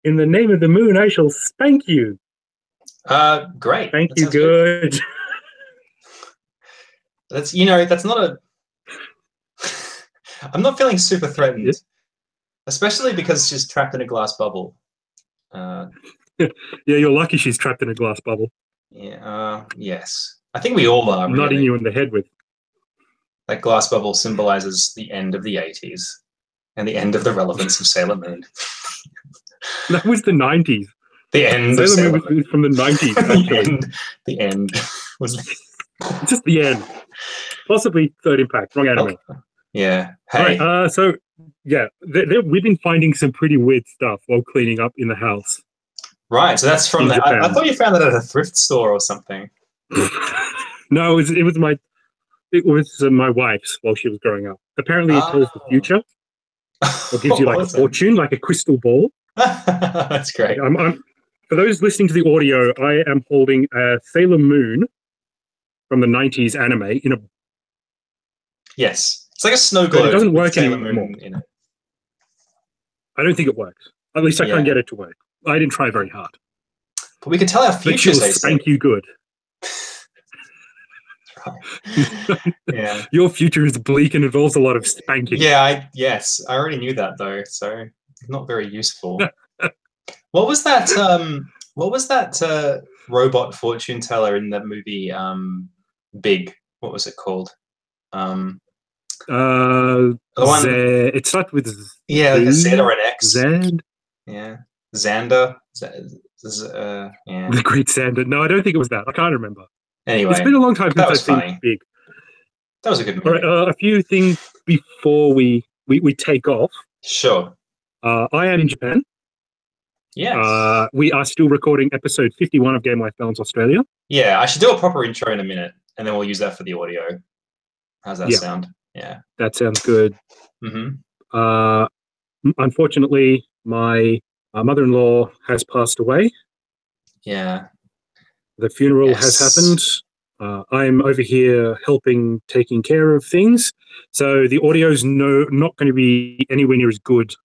In the name of the moon, I shall spank you. Great. Thank you. Good. That's that's not a. I'm not feeling super threatened, especially because she's trapped in a glass bubble. Yeah, you're lucky she's trapped in a glass bubble. Yeah. Yes. I think we all are. Nutting you in the head with. That glass bubble symbolizes the end of the 80s and the end of the relevance of Sailor Moon. That was the 90s. The end of Sailor Moon was from the 90s, actually. the end was just the end. Possibly Third Impact. Wrong anime. Yeah. Hey. Right, so, yeah, we've been finding some pretty weird stuff while cleaning up in the house. Right, so that's from I thought you found it at a thrift store or something. No, it was my wife's while she was growing up. Apparently, it tells the future. Or gives you like a fortune, like a crystal ball. That's great. For those listening to the audio, I am holding a Sailor Moon from the 90s anime in a. Yes, it's like a snow globe. But it doesn't work Sailor anymore. Moon in it. I don't think it works. At least I can't get it to work. I didn't try very hard. But we could tell our future. But she'll spank you good. Yeah. Your future is bleak and involves a lot of spanking. Yeah, yes. I already knew that though, so not very useful. What was that robot fortune teller in that movie Big? What was it called? The one it starts with like a Z or an X. Zand? Yeah. Xander. Yeah. The Great Xander. No, I don't think it was that. I can't remember. Anyway, it's been a long time since I've seen Big. That was a good movie. All right, a few things before we take off. Sure. I am in Japan. Yes. We are still recording episode 51 of Game Life Balance Australia. Yeah, I should do a proper intro in a minute, and then we'll use that for the audio. How's that sound? Yeah. That sounds good. Mm-hmm. Unfortunately, my mother-in-law has passed away. Yeah. The funeral has happened. I'm over here helping, taking care of things. So the audio's not going to be anywhere near as good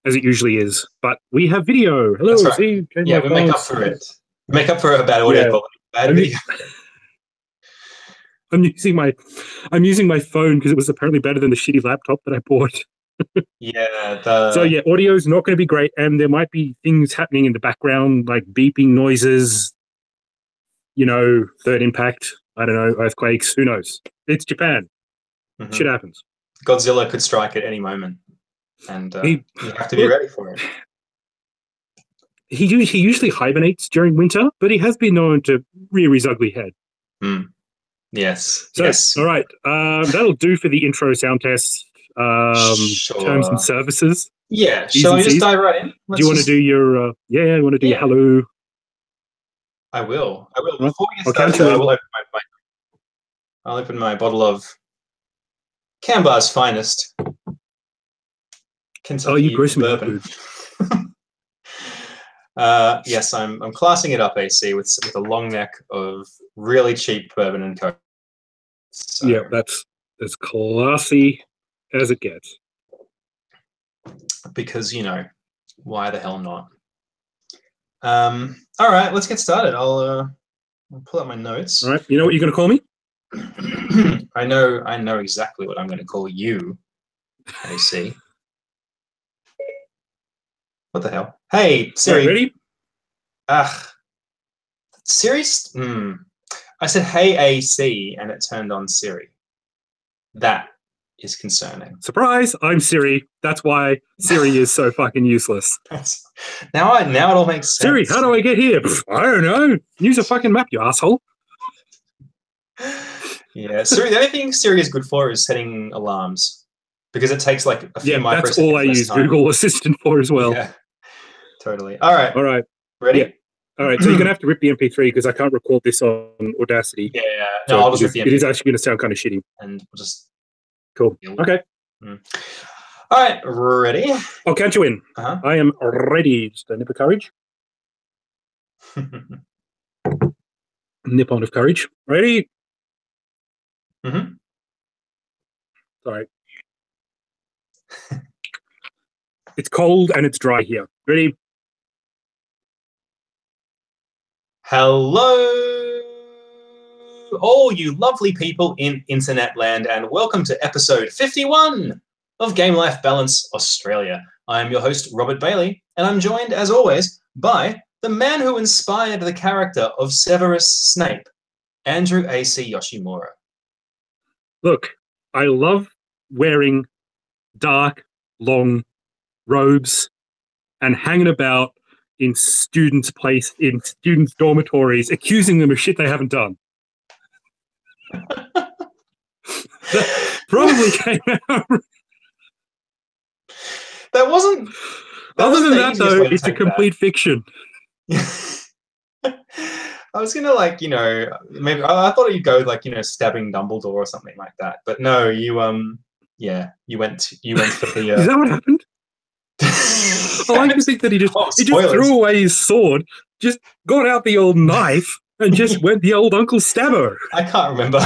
as it usually is. But we have video. Hello. That's right. Yeah, we make up for it. Make up for a bad audio quality. Bad video. I'm using my phone because it was apparently better than the shitty laptop that I bought. Yeah. So yeah, audio's not going to be great, and there might be things happening in the background, like beeping noises. Third Impact. I don't know, earthquakes. Who knows? It's Japan. Shit happens. Godzilla could strike at any moment, and you have to be ready for it. He usually hibernates during winter, but he has been known to rear his ugly head. Yes. So, yes. All right. That'll do for the intro sound test. Sure. Terms and services. Yeah. Shall we just dive right in? Do you want to do your? You want to do your hello? I will. Before we get started, I'll open my bottle of Canbar's finest Kentucky bourbon. Yes, I'm classing it up, AC, with a long neck of really cheap bourbon and coke. So, yeah, that's as classy as it gets. Because why the hell not? All right, let's get started. I'll pull up my notes. All right, you know what you're going to call me? I know exactly what I'm going to call you. AC. What the hell? Hey, Siri. Ready? Siri. I said, "Hey, AC," and it turned on Siri. That is concerning. Surprise! I'm Siri. That's why Siri is so fucking useless. Now it all makes sense. Siri, how do I get here? I don't know. Use a fucking map, you asshole. Yeah, Siri. The only thing Siri is good for is setting alarms, because it takes like a few microseconds. That's all I use Google Assistant for as well. Yeah, totally. All right. Ready? Yeah. All right. So you're gonna have to rip the MP3 because I can't record this on Audacity. Yeah. No, I'll just rip the MP3. It is actually going to sound kind of shitty. And we'll just. Cool. Okay. All right. Ready? I'll count you in. I am ready. Just a nip of courage. Nip on of courage. Ready? Sorry. It's cold and it's dry here. Ready? Hello, all you lovely people in internet land, and welcome to episode 51 of Game Life Balance Australia. I am your host, Robert Bailey, and I'm joined, as always, by the man who inspired the character of Severus Snape, Andrew A.C. Yoshimura. Look, I love wearing dark, long robes and hanging about in students' dormitories, accusing them of shit they haven't done. That probably came out. That wasn't. Other than that, though, it's a complete fiction. I was gonna, like, maybe I thought you'd go like, stabbing Dumbledore or something like that, but no, you went for the. Is that what happened? I like to think that he just threw away his sword, just got out the old knife, and just went the old Uncle Stabbo. I can't remember.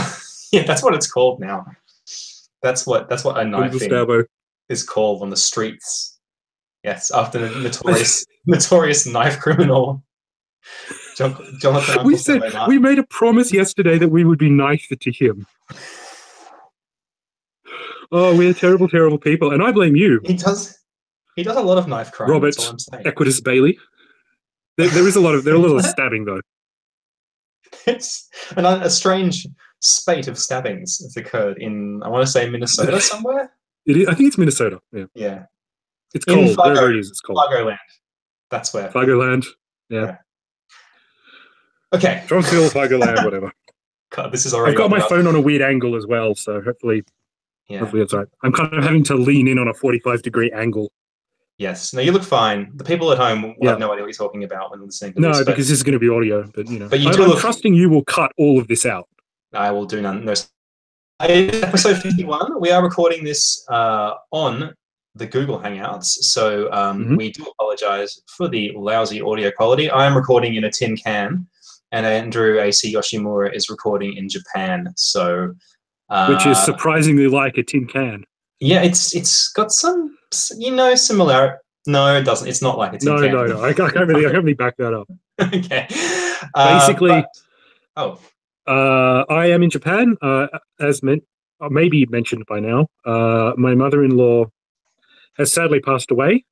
Yeah, that's what it's called now. That's what a knife is called on the streets. Yes, after the notorious knife criminal. Jonathan. We made a promise yesterday that we would be nicer to him. Oh, we're terrible, terrible people, and I blame you. He does a lot of knife crime. Robert Equitas Bailey. There is a lot of stabbing, though. It's a strange spate of stabbings has occurred in, I want to say, Minnesota somewhere. It is, I think it's Minnesota. Yeah. Yeah. It's cold. Wherever it is, it's cold. Fargoland. That's where. Fargoland. Yeah. Okay. Johnsville, Fargoland, whatever. God, this is already. I've got my phone on a weird angle as well, so hopefully that's right. I'm kind of having to lean in on a 45-degree angle. Yes. No, you look fine. The people at home will have no idea what you're talking about when listening to this. No, because this is going to be audio, but But I'm trusting you will cut all of this out. I will do none. No. Episode 51. We are recording this on the Google Hangouts, so we do apologize for the lousy audio quality. I am recording in a tin can, and Andrew A.C. Yoshimura is recording in Japan. So, which is surprisingly like a tin can. Yeah, it's got some similarity. No, it doesn't. It's not like a tin can. No. I can't really back that up. Okay. Basically, I am in Japan, as maybe mentioned by now. My mother-in-law has sadly passed away.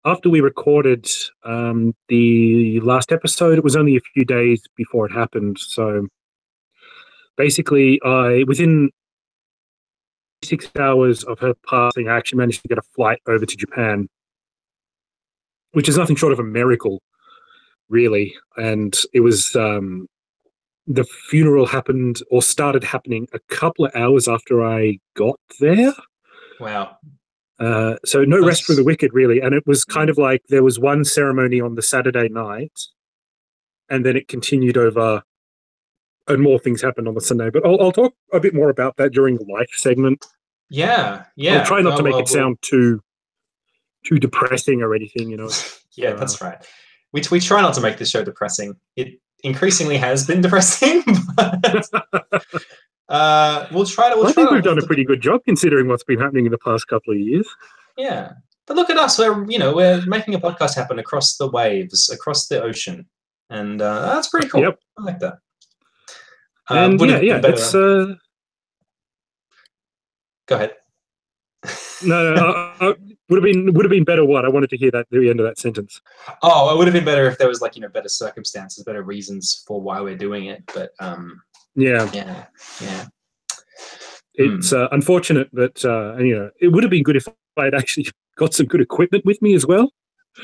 After we recorded the last episode, it was only a few days before it happened. So basically, within 6 hours of her passing, I actually managed to get a flight over to Japan, which is nothing short of a miracle, really. And it was the funeral happened or started happening a couple of hours after I got there. Wow. So no rest for the wicked, really. And it was kind of like there was one ceremony on the Saturday night, and then it continued over, and more things happened on the Sunday. But I'll talk a bit more about that during the life segment. Yeah. I'll try not to make it sound too depressing or anything, Yeah, that's right. We try not to make this show depressing. It increasingly has been depressing, but we'll try to. I think we've done a pretty good job considering what's been happening in the past couple of years. Yeah, but look at us. We're making a podcast happen across the waves, across the ocean, and that's pretty cool. Yep. I like that. And it's. Go ahead. No, would have been better. What I wanted to hear that the end of that sentence. Oh, it would have been better if there was better circumstances, better reasons for why we're doing it. But yeah. It's unfortunate that it would have been good if I had actually got some good equipment with me as well.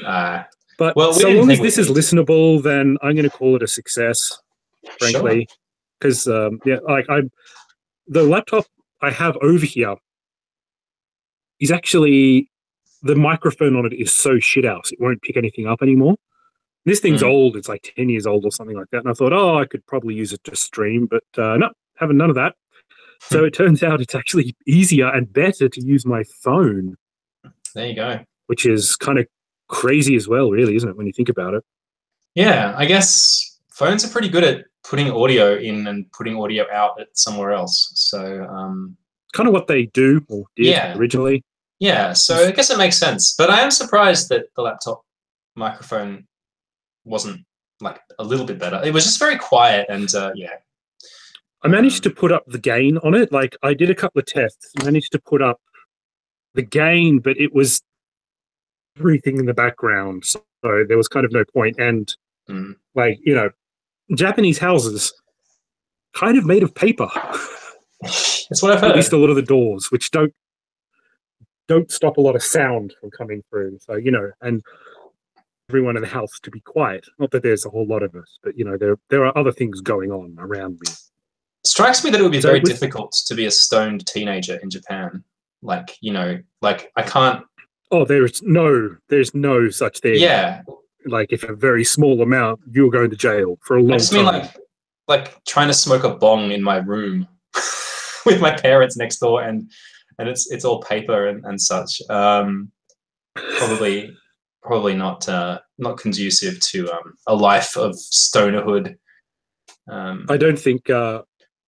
But so long as this is listenable, then I'm going to call it a success, frankly. Because the laptop I have over here is actually, the microphone on it is so shit house it won't pick anything up anymore. This thing's old; it's like 10 years old or something like that. And I thought, I could probably use it to stream, but no, having none of that. So it turns out it's actually easier and better to use my phone. There you go. Which is kind of crazy as well, really, isn't it, when you think about it? Yeah, I guess phones are pretty good at putting audio in and putting audio out at somewhere else. So kind of what they do or did originally. Yeah, so I guess it makes sense. But I am surprised that the laptop microphone wasn't like a little bit better. It was just very quiet and yeah. I managed to put up the gain on it. Like I did a couple of tests, managed to put up the gain, but it was everything in the background. So there was kind of no point. And like, you know, Japanese houses kind of made of paper. That's what I've heard. At least a lot of the doors, which don't stop a lot of sound from coming through. So, you know, and everyone in the house to be quiet. Not that there's a whole lot of us, but you know, there are other things going on around me. Strikes me that it would be very difficult to be a stoned teenager in Japan. Like, you know, like I can't. Oh, there's no such thing. Yeah. Like if a very small amount, you're going to jail for a long time. I just mean like trying to smoke a bong in my room with my parents next door, and it's all paper and such. Probably not conducive to a life of stonerhood. I don't think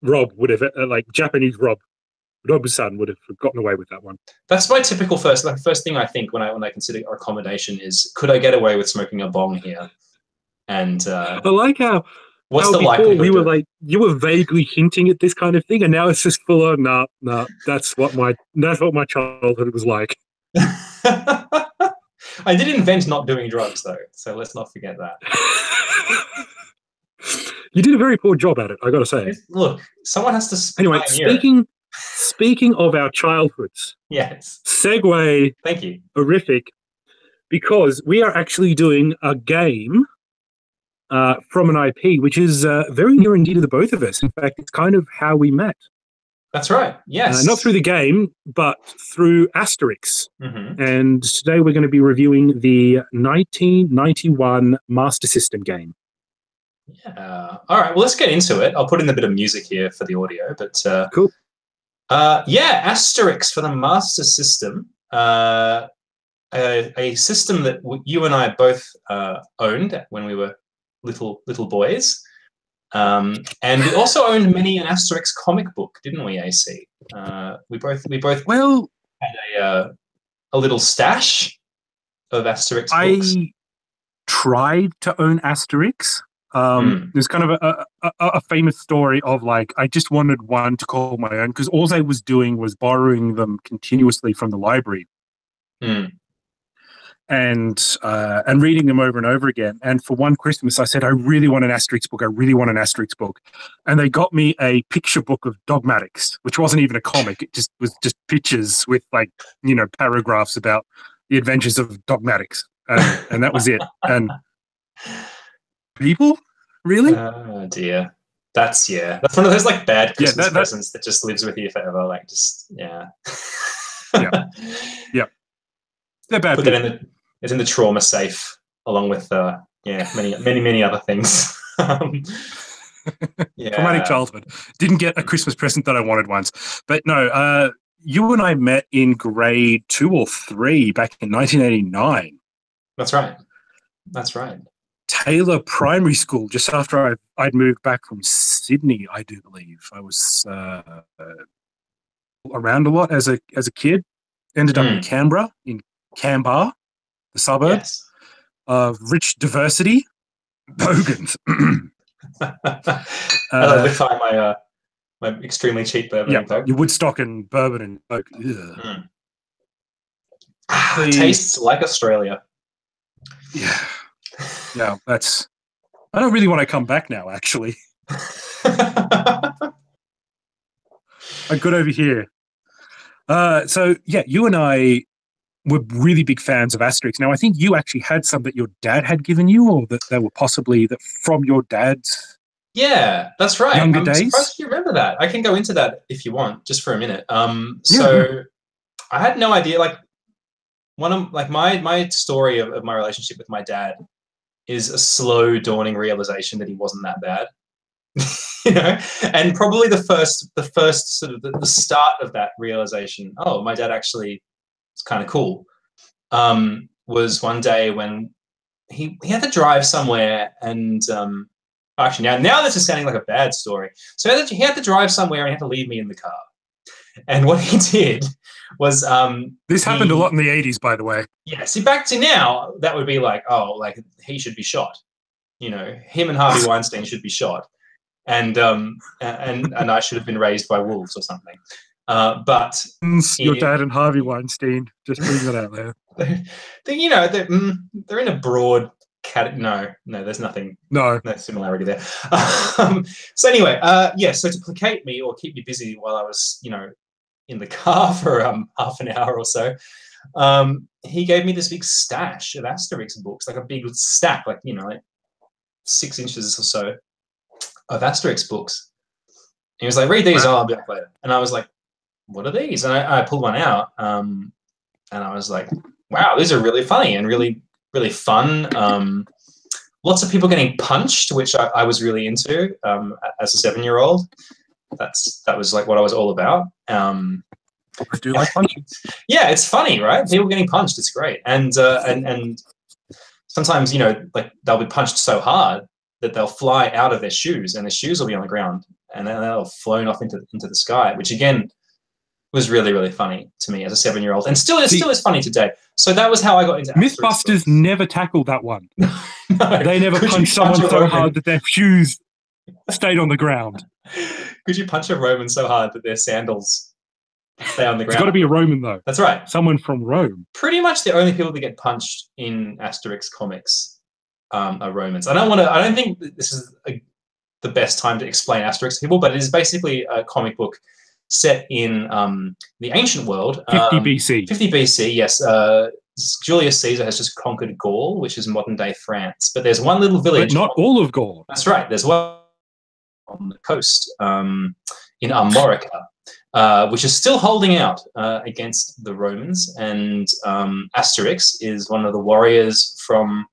Rob would have like Japanese Rob-san would have gotten away with that one. That's my typical first thing I think when I consider accommodation is, could I get away with smoking a bong here? And I like how what's the before likelihood? We were like, you were vaguely hinting at this kind of thing, and now it's just full on. Nah. That's what my childhood was like. I did invent not doing drugs though, so let's not forget that. You did a very poor job at it, I got to say. Look, someone has to. Anyway, speaking of our childhoods, yes. Segue. Thank you. Horrific, because we are actually doing a game from an IP, which is very near and dear to the both of us. In fact, it's kind of how we met. That's right. Yes. Not through the game, but through Asterix. Mm-hmm. And today we're going to be reviewing the 1991 Master System game. Yeah. All right. Well, let's get into it. I'll put in a bit of music here for the audio, but cool. Yeah, Asterix for the Master System. A system that you and I both owned when we were little boys. And we also owned many an Asterix comic book, didn't we, AC? We both had a little stash of Asterix books. I tried to own Asterix. There's kind of a famous story of like, I just wanted one to call my own because all I was doing was borrowing them continuously from the library. And reading them over and over again. And for one Christmas, I said, I really want an Asterix book. I really want an Asterix book. And they got me a picture book of Dogmatics, which wasn't even a comic. It just was just pictures with like, you know, paragraphs about the adventures of Dogmatics. And that was it. And people? Really? Oh, dear. That's one of those like bad Christmas presents that just lives with you forever. Like just, yeah. Yeah. They're bad. It's in the trauma safe, along with many other things. Traumatic childhood. Didn't get a Christmas present that I wanted once, but no. You and I met in grade 2 or 3 back in 1989. That's right. Taylor Primary School, just after I'd moved back from Sydney, I do believe. I was around a lot as a kid. Ended up in Canberra, in Canberra, the suburb of rich diversity, bogans. I live by my extremely cheap bourbon and Coke. Your Woodstock and bourbon and Coke. It tastes like Australia. Yeah. Yeah, I don't really want to come back now, actually. I'm good over here. So, yeah, you and I were really big fans of Asterix. Now, I think you actually had some that your dad had given you, or that they were possibly from your dad's that's right. Younger I'm days? surprised you remember that. I can go into that if you want, just for a minute. So I had no idea, like, one of like my story of my relationship with my dad is a slow dawning realization that he wasn't that bad. You know, and probably the first sort of the start of that realization, oh, my dad actually is kind of cool, was one day when he had to drive somewhere, and actually now this is sounding like a bad story. So he had to drive somewhere and he had to leave me in the car. And what he did was this happened a lot in the 80s, by the way. Yeah, see, back to now, that would be like, oh, like he should be shot. him and Harvey Weinstein should be shot, and I should have been raised by wolves or something. But your dad and Harvey Weinstein, just putting that out there. They're in a broad no, there's nothing. No similarity there. So anyway, so to placate me or keep me busy while I was, in the car for half an hour or so, he gave me this big stash of Asterix books, like a big stack, like 6 inches or so of Asterix books. He was like, "Read these, I'll be back later." And I was like, "What are these?" And I pulled one out, and I was like, "Wow, these are really funny and really, really fun." Lots of people getting punched, which I was really into as a 7-year-old. That was like what I was all about. I do like punching. Yeah, it's funny, right? People getting punched, it's great. And sometimes, like they'll be punched so hard that they'll fly out of their shoes, and their shoes will be on the ground, and then they'll flown off into the sky, which again was really, really funny to me as a 7-year-old, and still is funny today. So that was how I got into Mythbusters. Never tackled that one. No. They never punched someone so hard that their shoes stayed on the ground. Could you punch a Roman so hard that their sandals stay on the ground? It's got to be a Roman, though. That's right. Someone from Rome. Pretty much the only people that get punched in Asterix comics are Romans. I don't think this is the best time to explain Asterix to people, but it is basically a comic book set in the ancient world. 50 BC. 50 BC, yes. Julius Caesar has just conquered Gaul, which is modern-day France. But there's one little village. But not all of Gaul. That's right. There's one on the coast in Armorica, which is still holding out against the Romans. And Asterix is one of the warriors from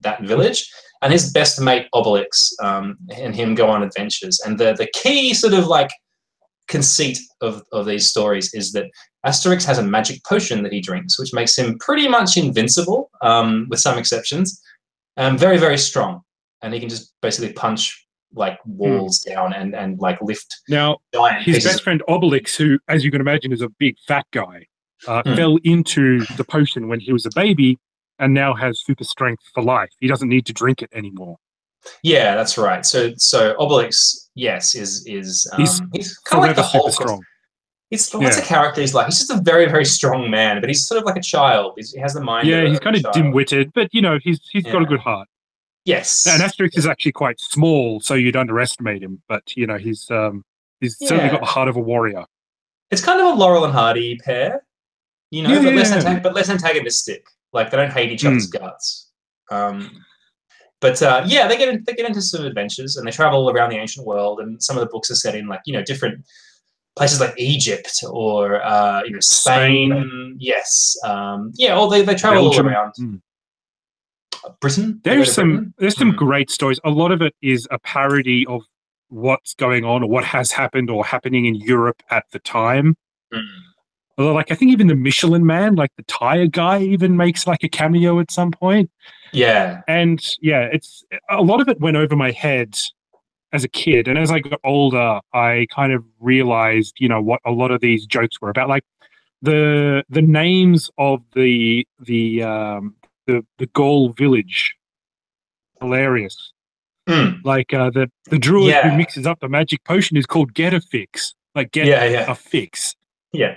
that village. And his best mate, Obelix, and him go on adventures. And the key sort of like conceit of these stories is that Asterix has a magic potion that he drinks, which makes him pretty much invincible, with some exceptions, very, very strong. And he can just basically punch like walls down and like lift. Now, his best friend Obelix, who, as you can imagine, is a big fat guy, fell into the potion when he was a baby and now has super strength for life. He doesn't need to drink it anymore. Yeah, that's right. So Obelix, yes, is he's kind of like the Hulk. Strong. What's a character he's like? He's just a very, very strong man, but he's sort of like a child. He has the mind. Yeah, he's kind of dim-witted, but he's got a good heart. Yes. And Asterix is actually quite small, so you'd underestimate him, but he's certainly got the heart of a warrior. It's kind of a Laurel and Hardy pair, but less antagonistic. Like they don't hate each other's guts. But they get into some adventures and they travel around the ancient world, and some of the books are set in like different places like Egypt or Spain. Yes, or they travel Belgium. All around. Britain. There's some great stories. A lot of it is a parody of what's going on or what has happened or happening in Europe at the time. Although, like, I think even the Michelin Man, like the tire guy, even makes like a cameo at some point. Yeah. And it's a lot of it went over my head as a kid. And as I got older, I kind of realized, what a lot of these jokes were about. Like the names of the Gaul village, hilarious. Like the druid who mixes up the magic potion is called Get a Fix. Like a fix. Yeah.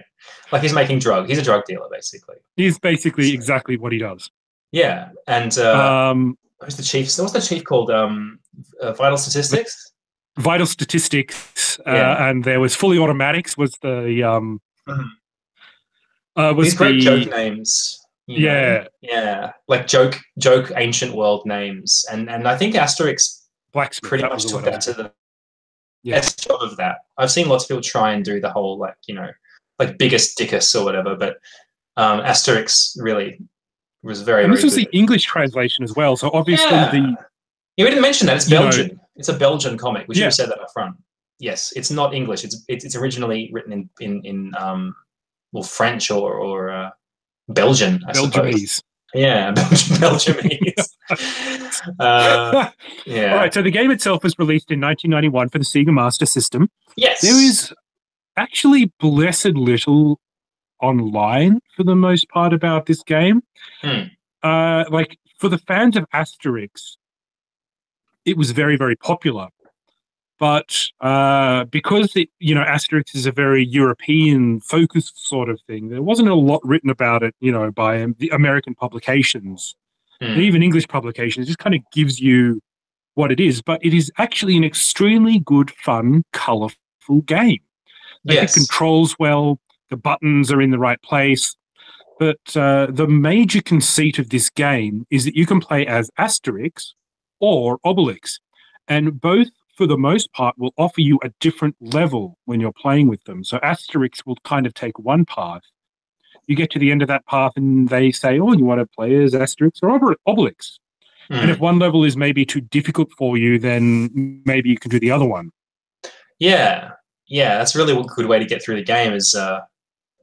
Like he's making drugs. He's a drug dealer, basically. He's basically exactly what he does. Yeah. And who's the chief? What's the chief called? Vital Statistics? Vital Statistics. And there was Fully Automatics was the these great joke names. Yeah. Like joke ancient world names. And I think Asterix Blacksmith, pretty much took that to the best job of that. I've seen lots of people try and do the whole like biggest dickus or whatever, but Asterix really was very, and this very was good. The English translation as well, so obviously we didn't mention that. It's Belgian. It's a Belgian comic. We should have said that up front. Yes, it's not English. It's originally written in French or Belgian, I suppose. Yeah, Belgiumese. All right, so the game itself was released in 1991 for the Sega Master System. Yes. There is actually blessed little online for the most part about this game. Like for the fans of Asterix, it was very, very popular. But because Asterix is a very European-focused sort of thing, there wasn't a lot written about it, by the American publications and even English publications. It just kind of gives you what it is. But it is actually an extremely good, fun, colourful game. It controls well. The buttons are in the right place. But the major conceit of this game is that you can play as Asterix or Obelix, and both, for the most part, will offer you a different level when you're playing with them. So Asterix will kind of take one path. You get to the end of that path and they say, oh, you want to play as Asterix or Obelix? And if one level is maybe too difficult for you, then maybe you can do the other one. Yeah, that's really a good way to get through the game is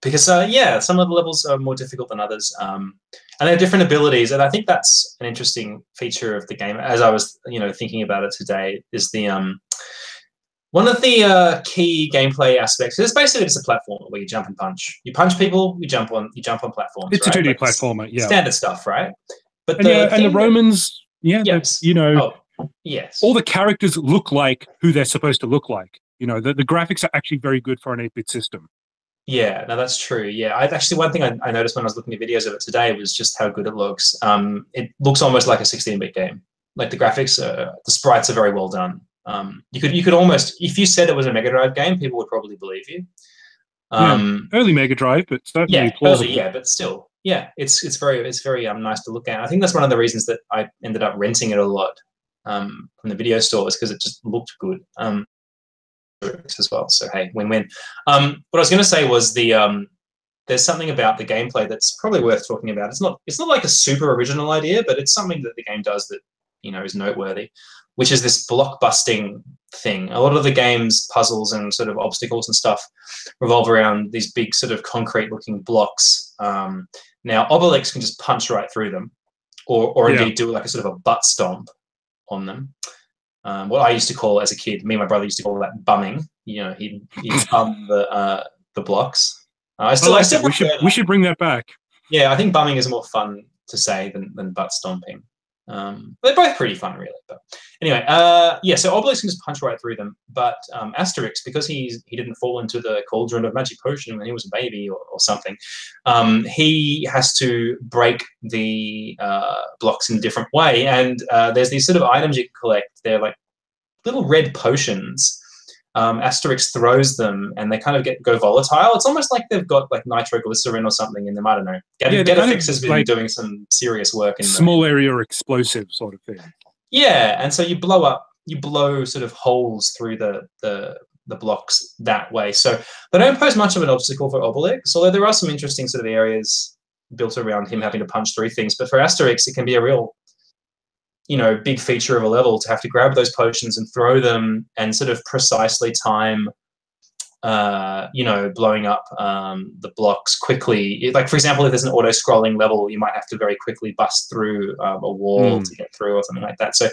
because, some of the levels are more difficult than others. And they have different abilities, and I think that's an interesting feature of the game. As I was, thinking about it today, is the one of the key gameplay aspects is basically just a platformer where you jump and punch. You punch people, you jump on platforms. It's right? a 2D platformer, yeah. Standard stuff, right? But the Romans, yes, yes, all the characters look like who they're supposed to look like. The graphics are actually very good for an 8-bit system. Yeah, no, that's true. Yeah, one thing I noticed when I was looking at videos of it today was just how good it looks. It looks almost like a 16-bit game. Like the graphics, the sprites are very well done. You could almost, if you said it was a Mega Drive game, people would probably believe you. Early Mega Drive, but certainly plausible. Early, but still, it's very nice to look at. I think that's one of the reasons that I ended up renting it a lot from the video stores, because it just looked good. As well, so hey, win-win. What I was going to say was there's something about the gameplay that's probably worth talking about. It's not like a super original idea, but it's something that the game does that is noteworthy, which is this block busting thing. A lot of the game's puzzles and sort of obstacles and stuff revolve around these big sort of concrete looking blocks. Now Obelix can just punch right through them, or indeed do like a sort of a butt stomp on them. What I used to call as a kid, me and my brother used to call that bumming. He'd bum the blocks. We should bring that back. Yeah, I think bumming is more fun to say than butt stomping. They're both pretty fun, really. But anyway, so Obelix can just punch right through them. But Asterix, because he didn't fall into the cauldron of magic potion when he was a baby or something, he has to break the blocks in a different way. And there's these sort of items you can collect. They're like little red potions. Asterix throws them and they kind of go volatile. It's almost like they've got like nitroglycerin or something in them. I don't know. Getafix has been doing some serious work in small area explosive sort of thing. Yeah, and so you blow sort of holes through the blocks that way. So they don't pose much of an obstacle for Obelix, although there are some interesting sort of areas built around him having to punch through things. But for Asterix, it can be a real big feature of a level to have to grab those potions and throw them and sort of precisely time, blowing up the blocks quickly. Like, for example, if there's an auto-scrolling level, you might have to very quickly bust through a wall to get through or something like that. So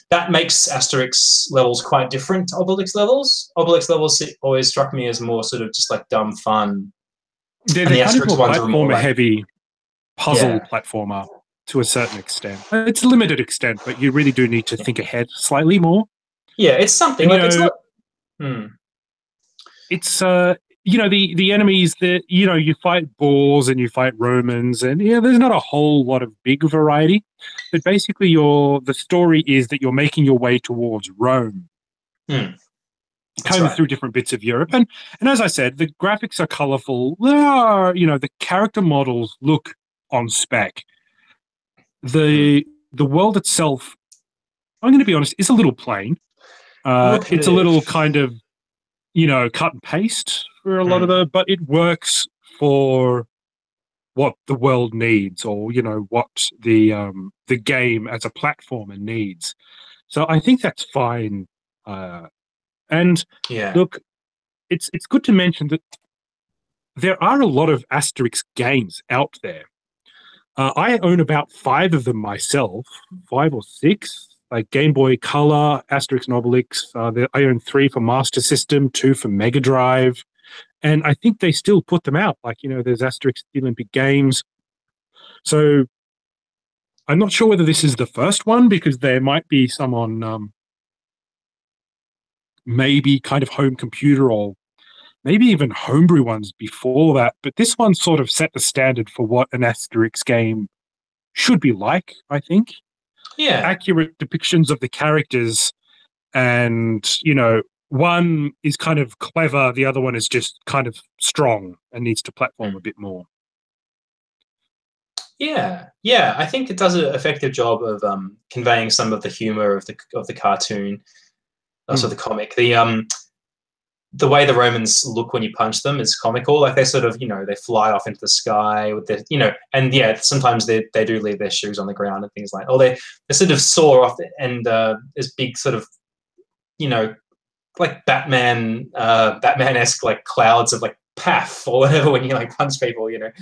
that makes Asterix levels quite different to Obelix levels. Obelix levels always struck me as more sort of just like dumb fun. They're kind of a platformer-heavy puzzle platformer. To a certain extent. It's a limited extent, but you really do need to think ahead slightly more. Yeah, it's something. It's not... It's, the enemies that, you fight Gauls and you fight Romans, and there's not a whole lot of big variety. But basically the story is that you're making your way towards Rome. Coming through different bits of Europe. And as I said, the graphics are colorful. The character models look on spec. The world itself, I'm going to be honest, is a little plain. It's a little kind of, cut and paste for a lot of but it works for what the world needs, or what the game as a platformer needs. So I think that's fine. Look, it's good to mention that there are a lot of Asterix games out there. I own about 5 of them myself, 5 or 6, like Game Boy Color, Asterix and Obelix. I own 3 for Master System, 2 for Mega Drive, and I think they still put them out. Like, there's Asterix the Olympic Games. So I'm not sure whether this is the first one because there might be some on maybe kind of home computer or maybe even homebrew ones before that. But this one sort of set the standard for what an Asterix game should be like, I think. Yeah. Accurate depictions of the characters, and, you know, one is kind of clever, the other one is just kind of strong and needs to platform a bit more. Yeah, I think it does an effective job of conveying some of the humor of the cartoon, also the comic. The way the Romans look when you punch them is comical. Like they sort of, you know, they fly off into the sky with their, you know, and yeah, sometimes they do leave their shoes on the ground and things like. Or they sort of soar off, and there's big sort of, you know, like Batman-esque like clouds of like paff or whatever when you like punch people, you know.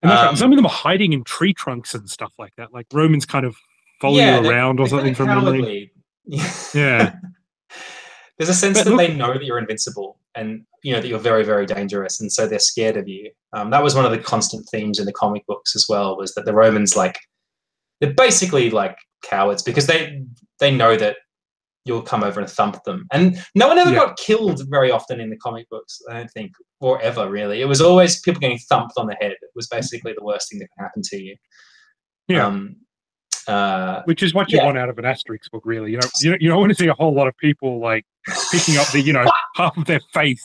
And some of them are hiding in tree trunks and stuff like that. Like Romans kind of follow you around or something from memory. Yeah. There's a sense that they know that you're invincible and, you know, that you're very, very dangerous. And so they're scared of you. That was one of the constant themes in the comic books as well, was that the Romans, like, they're basically like cowards because they know that you'll come over and thump them. And no one ever got killed very often in the comic books, I don't think, or ever really. It was always people getting thumped on the head. It was basically the worst thing that can happen to you. Yeah. Which is what you want out of an Asterix book, really. You don't want to see a whole lot of people like picking up the, you know, half of their face.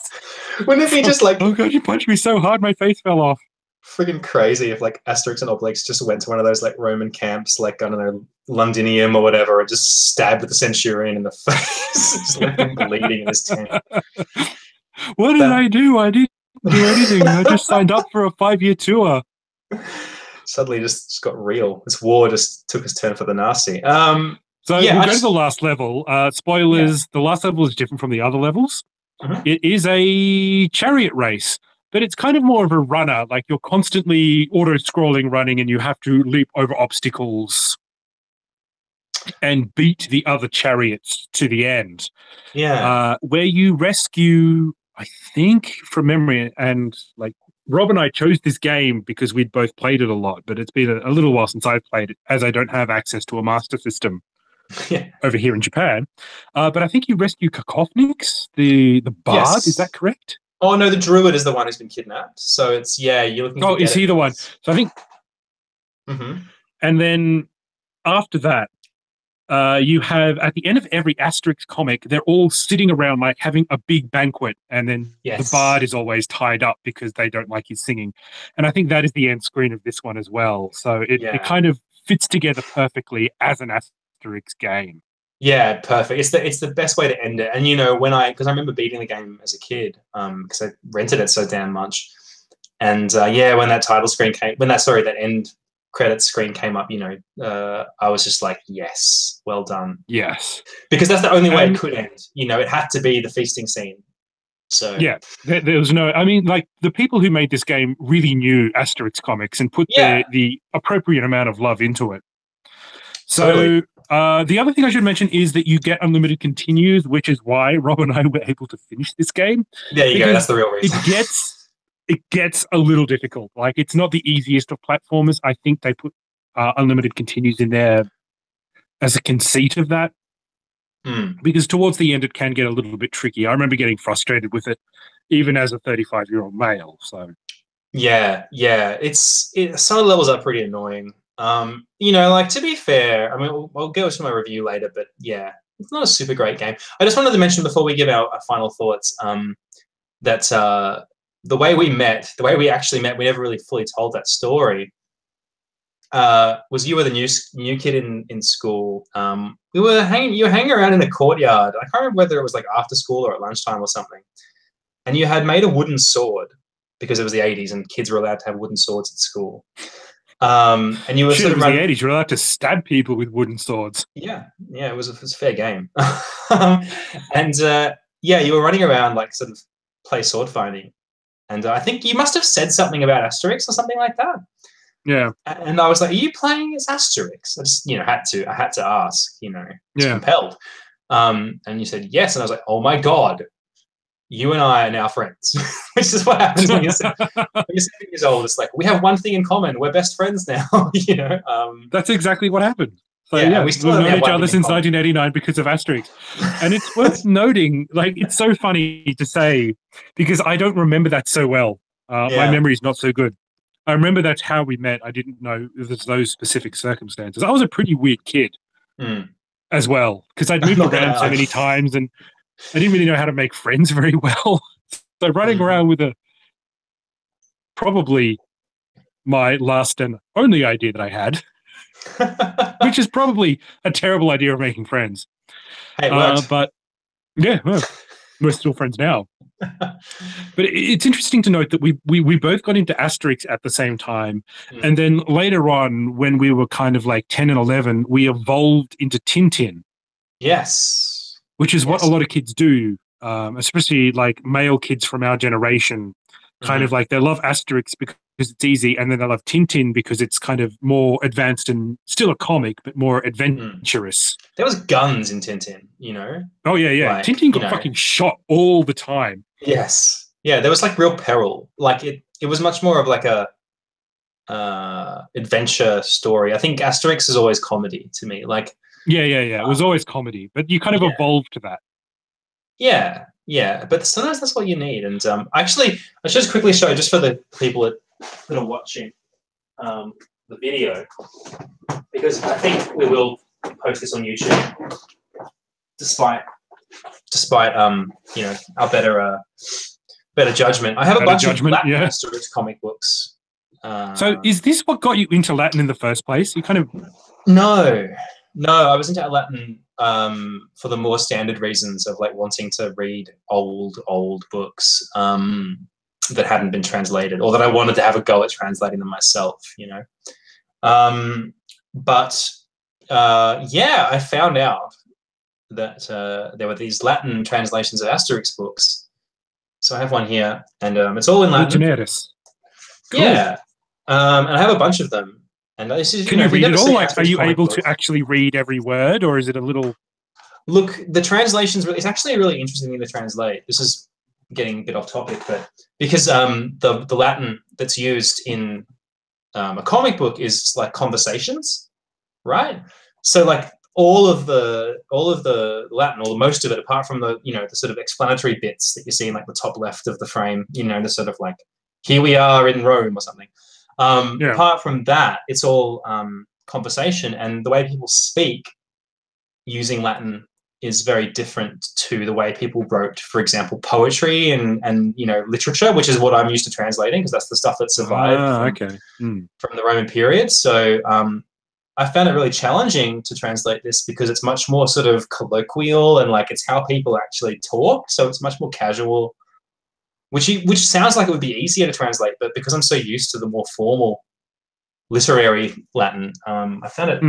Wouldn't it be just like, oh god, you punched me so hard my face fell off. Friggin' crazy if like Asterix and Obelix just went to one of those like Roman camps, like, I don't know, Londinium or whatever, and just stabbed the centurion in the face, just left him bleeding in his tent. What did I do? I didn't do anything. I just signed up for a 5-year tour. Suddenly just got real. This war just took its turn for the nasty. So we'll go to the last level. Spoilers, the last level is different from the other levels. It is a chariot race, but it's kind of more of a runner. Like you're constantly auto-scrolling running and you have to leap over obstacles and beat the other chariots to the end. Yeah. Where you rescue, I think, from memory, and like Rob and I chose this game because we'd both played it a lot, but it's been a little while since I've played it, as I don't have access to a master system over here in Japan. But I think you rescue Kakofnix, the bard. Yes. Is that correct? Oh, no, the druid is the one who's been kidnapped. So it's, you're looking Oh, is he the one? So I think... And then after that, you have, at the end of every Asterix comic, they're all sitting around like having a big banquet, and then the bard is always tied up because they don't like his singing. And I think that is the end screen of this one as well. So it kind of fits together perfectly as an Asterix game. Yeah, perfect. It's the best way to end it. And, you know, because I remember beating the game as a kid, because I rented it so damn much. And when that title screen came, that end credits screen came up, you know, I was just like, yes, well done. Yes. Because that's the only way it could end. You know, it had to be the feasting scene. So yeah, there was no, I mean, like the people who made this game really knew Asterix comics and put the appropriate amount of love into it. So totally. The other thing I should mention is that you get unlimited continues, which is why Rob and I were able to finish this game. There you go. That's the real reason. It gets a little difficult. Like, it's not the easiest of platformers. I think they put unlimited continues in there as a conceit of that. Because towards the end, it can get a little bit tricky. I remember getting frustrated with it, even as a 35-year-old male. So, yeah. Some of the levels are pretty annoying. You know, like, to be fair, I mean, I'll go to my review later, but yeah, it's not a super great game. I just wanted to mention before we give our final thoughts, that the way we actually met, we never really fully told that story. Was you were the new kid in school. You were hanging around in a courtyard. I can't remember whether it was like after school or at lunchtime or something. And you had made a wooden sword because it was the 80s and kids were allowed to have wooden swords at school. And you were sort of running. The 80s, you're allowed to stab people with wooden swords. Yeah, it was a fair game. And you were running around like sort of play sword finding. And I think you must have said something about Asterix or something like that. Yeah. And I was like, are you playing as Asterix? I just, I had to ask, compelled. And you said yes. And I was like, oh my God, you and I are now friends, which is what happens when you're 7 years old. It's like, we have one thing in common. We're best friends now, you know? That's exactly what happened. So, yeah, we still we've known have each one other thing in since common. 1989 because of Asterix. And it's worth noting, like, it's so funny to say, because I don't remember that so well. My Yeah. memory is not so good. I remember that's how we met. I didn't know there's those specific circumstances. I was a pretty weird kid as well, because I'd moved around so many times and I didn't really know how to make friends very well. So running around with probably my last and only idea that I had, which is probably a terrible idea of making friends. Hey, it worked. But yeah, well, we're still friends now. But it's interesting to note that we both got into Asterix at the same time. And then later on, when we were kind of like 10 and 11, we evolved into Tintin. Yes. Which is what a lot of kids do, especially like male kids from our generation. Kind of like they love Asterix because it's easy, and then they love Tintin because it's kind of more advanced and still a comic, but more adventurous. There was guns in Tintin, you know? Oh, yeah. Like, Tintin got fucking shot all the time. Yes. Yeah, there was like real peril. Like it was much more of like a adventure story. I think Asterix is always comedy to me. Like Yeah. It was always comedy, but you kind of evolved to that. Yeah. But sometimes that's what you need. And actually, I should just quickly show, just for the people that are watching the video, because I think we will post this on YouTube, despite you know, our better judgment. I have a bunch of Latin Asterix comic books. So is this what got you into Latin in the first place? You kind of No, I was into Latin for the more standard reasons of like wanting to read old books that hadn't been translated, or that I wanted to have a go at translating them myself, you know. But I found out that there were these Latin translations of Asterix books. So I have one here, and it's all in Latin. Cool. Yeah, and I have a bunch of them. And this is, Can you read it all? Like, are you able to actually read every word, or is it a little? Look, the translations. It's actually a really interesting thing to translate. This is getting a bit off topic, but because the Latin that's used in a comic book is like conversations, right? So like all of the Latin, or most of it, apart from the the sort of explanatory bits that you see in like the top left of the frame, the sort of like, here we are in Rome or something. Apart from that, it's all conversation, and the way people speak using Latin is very different to the way people wrote, for example, poetry and literature, which is what I'm used to translating, because that's the stuff that survived from the Roman period. So I found it really challenging to translate this because it's much more sort of colloquial, and like it's how people actually talk. So it's much more casual, which sounds like it would be easier to translate, but because I'm so used to the more formal literary Latin, I found it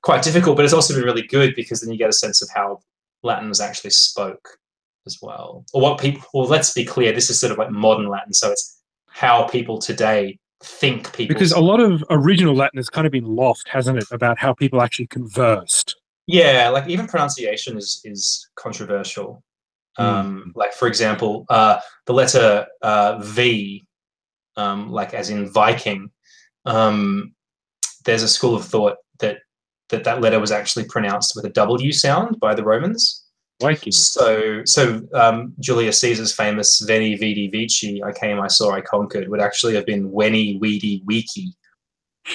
quite difficult. But it's also been really good because then you get a sense of how Latin was actually spoke as well, or what people. Well, let's be clear, this is sort of like modern Latin, so it's how people today think people. Because a lot of original Latin has kind of been lost, hasn't it? About how people actually conversed. Yeah, like even pronunciation is controversial. Like, for example, the letter V, like as in Viking, there's a school of thought that letter was actually pronounced with a W sound by the Romans. Viking. So Julius Caesar's famous Veni, Vidi, Vici, I came, I saw, I conquered, would actually have been Weni, Weedy, Wiki,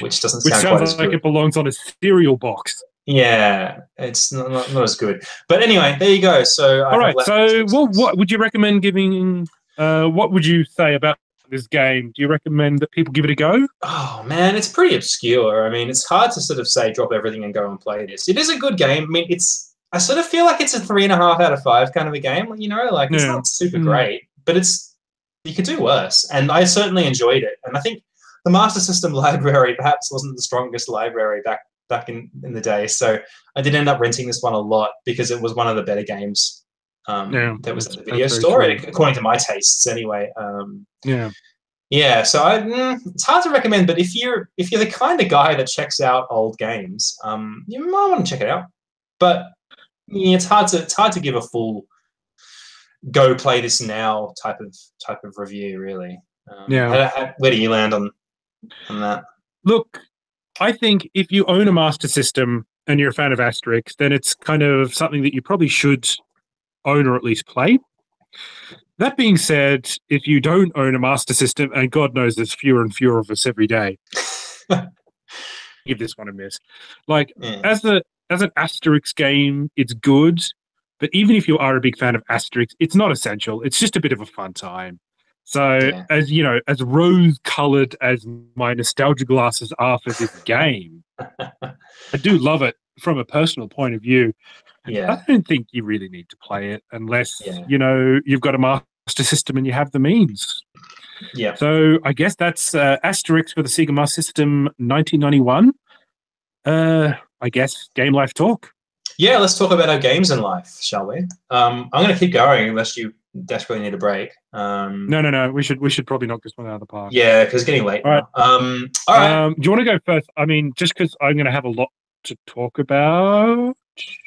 which doesn't sound quite as good. Like it belongs on a cereal box. Yeah, it's not as good. But anyway, there you go. So all right. So what would you recommend giving? What would you say about this game? Do you recommend that people give it a go? Oh man, it's pretty obscure. I mean, it's hard to sort of say drop everything and go and play this. It is a good game. I mean, I sort of feel like it's a 3.5 out of 5 kind of a game. Like it's not super great, but you could do worse. And I certainly enjoyed it. And I think the Master System library perhaps wasn't the strongest library back in the day. So I did end up renting this one a lot because it was one of the better games that was at the video store, according to my tastes anyway. So it's hard to recommend, but if you're the kind of guy that checks out old games, you might want to check it out. But it's hard to give a full go play this now type of review, really. Yeah. Where do you land on that? Look, I think if you own a Master System and you're a fan of Asterix, then it's kind of something that you probably should own or at least play. That being said, if you don't own a Master System, and God knows there's fewer and fewer of us every day, give this one a miss. Like, as an Asterix game, it's good, but even if you are a big fan of Asterix, it's not essential. It's just a bit of a fun time. So, as you know, as rose-colored as my nostalgia glasses are for this game, I do love it from a personal point of view. Yeah. I don't think you really need to play it unless, you know, you've got a Master System and you have the means. Yeah. So I guess that's Asterix for the Sega Master System 1991. I guess Game Life talk. Yeah, let's talk about our games in life, shall we? I'm going to keep going unless you desperately need a break. No. We should probably knock this one out of the park. Yeah, because it's getting late now. All right. Do you want to go first? I mean, just because I'm going to have a lot to talk about.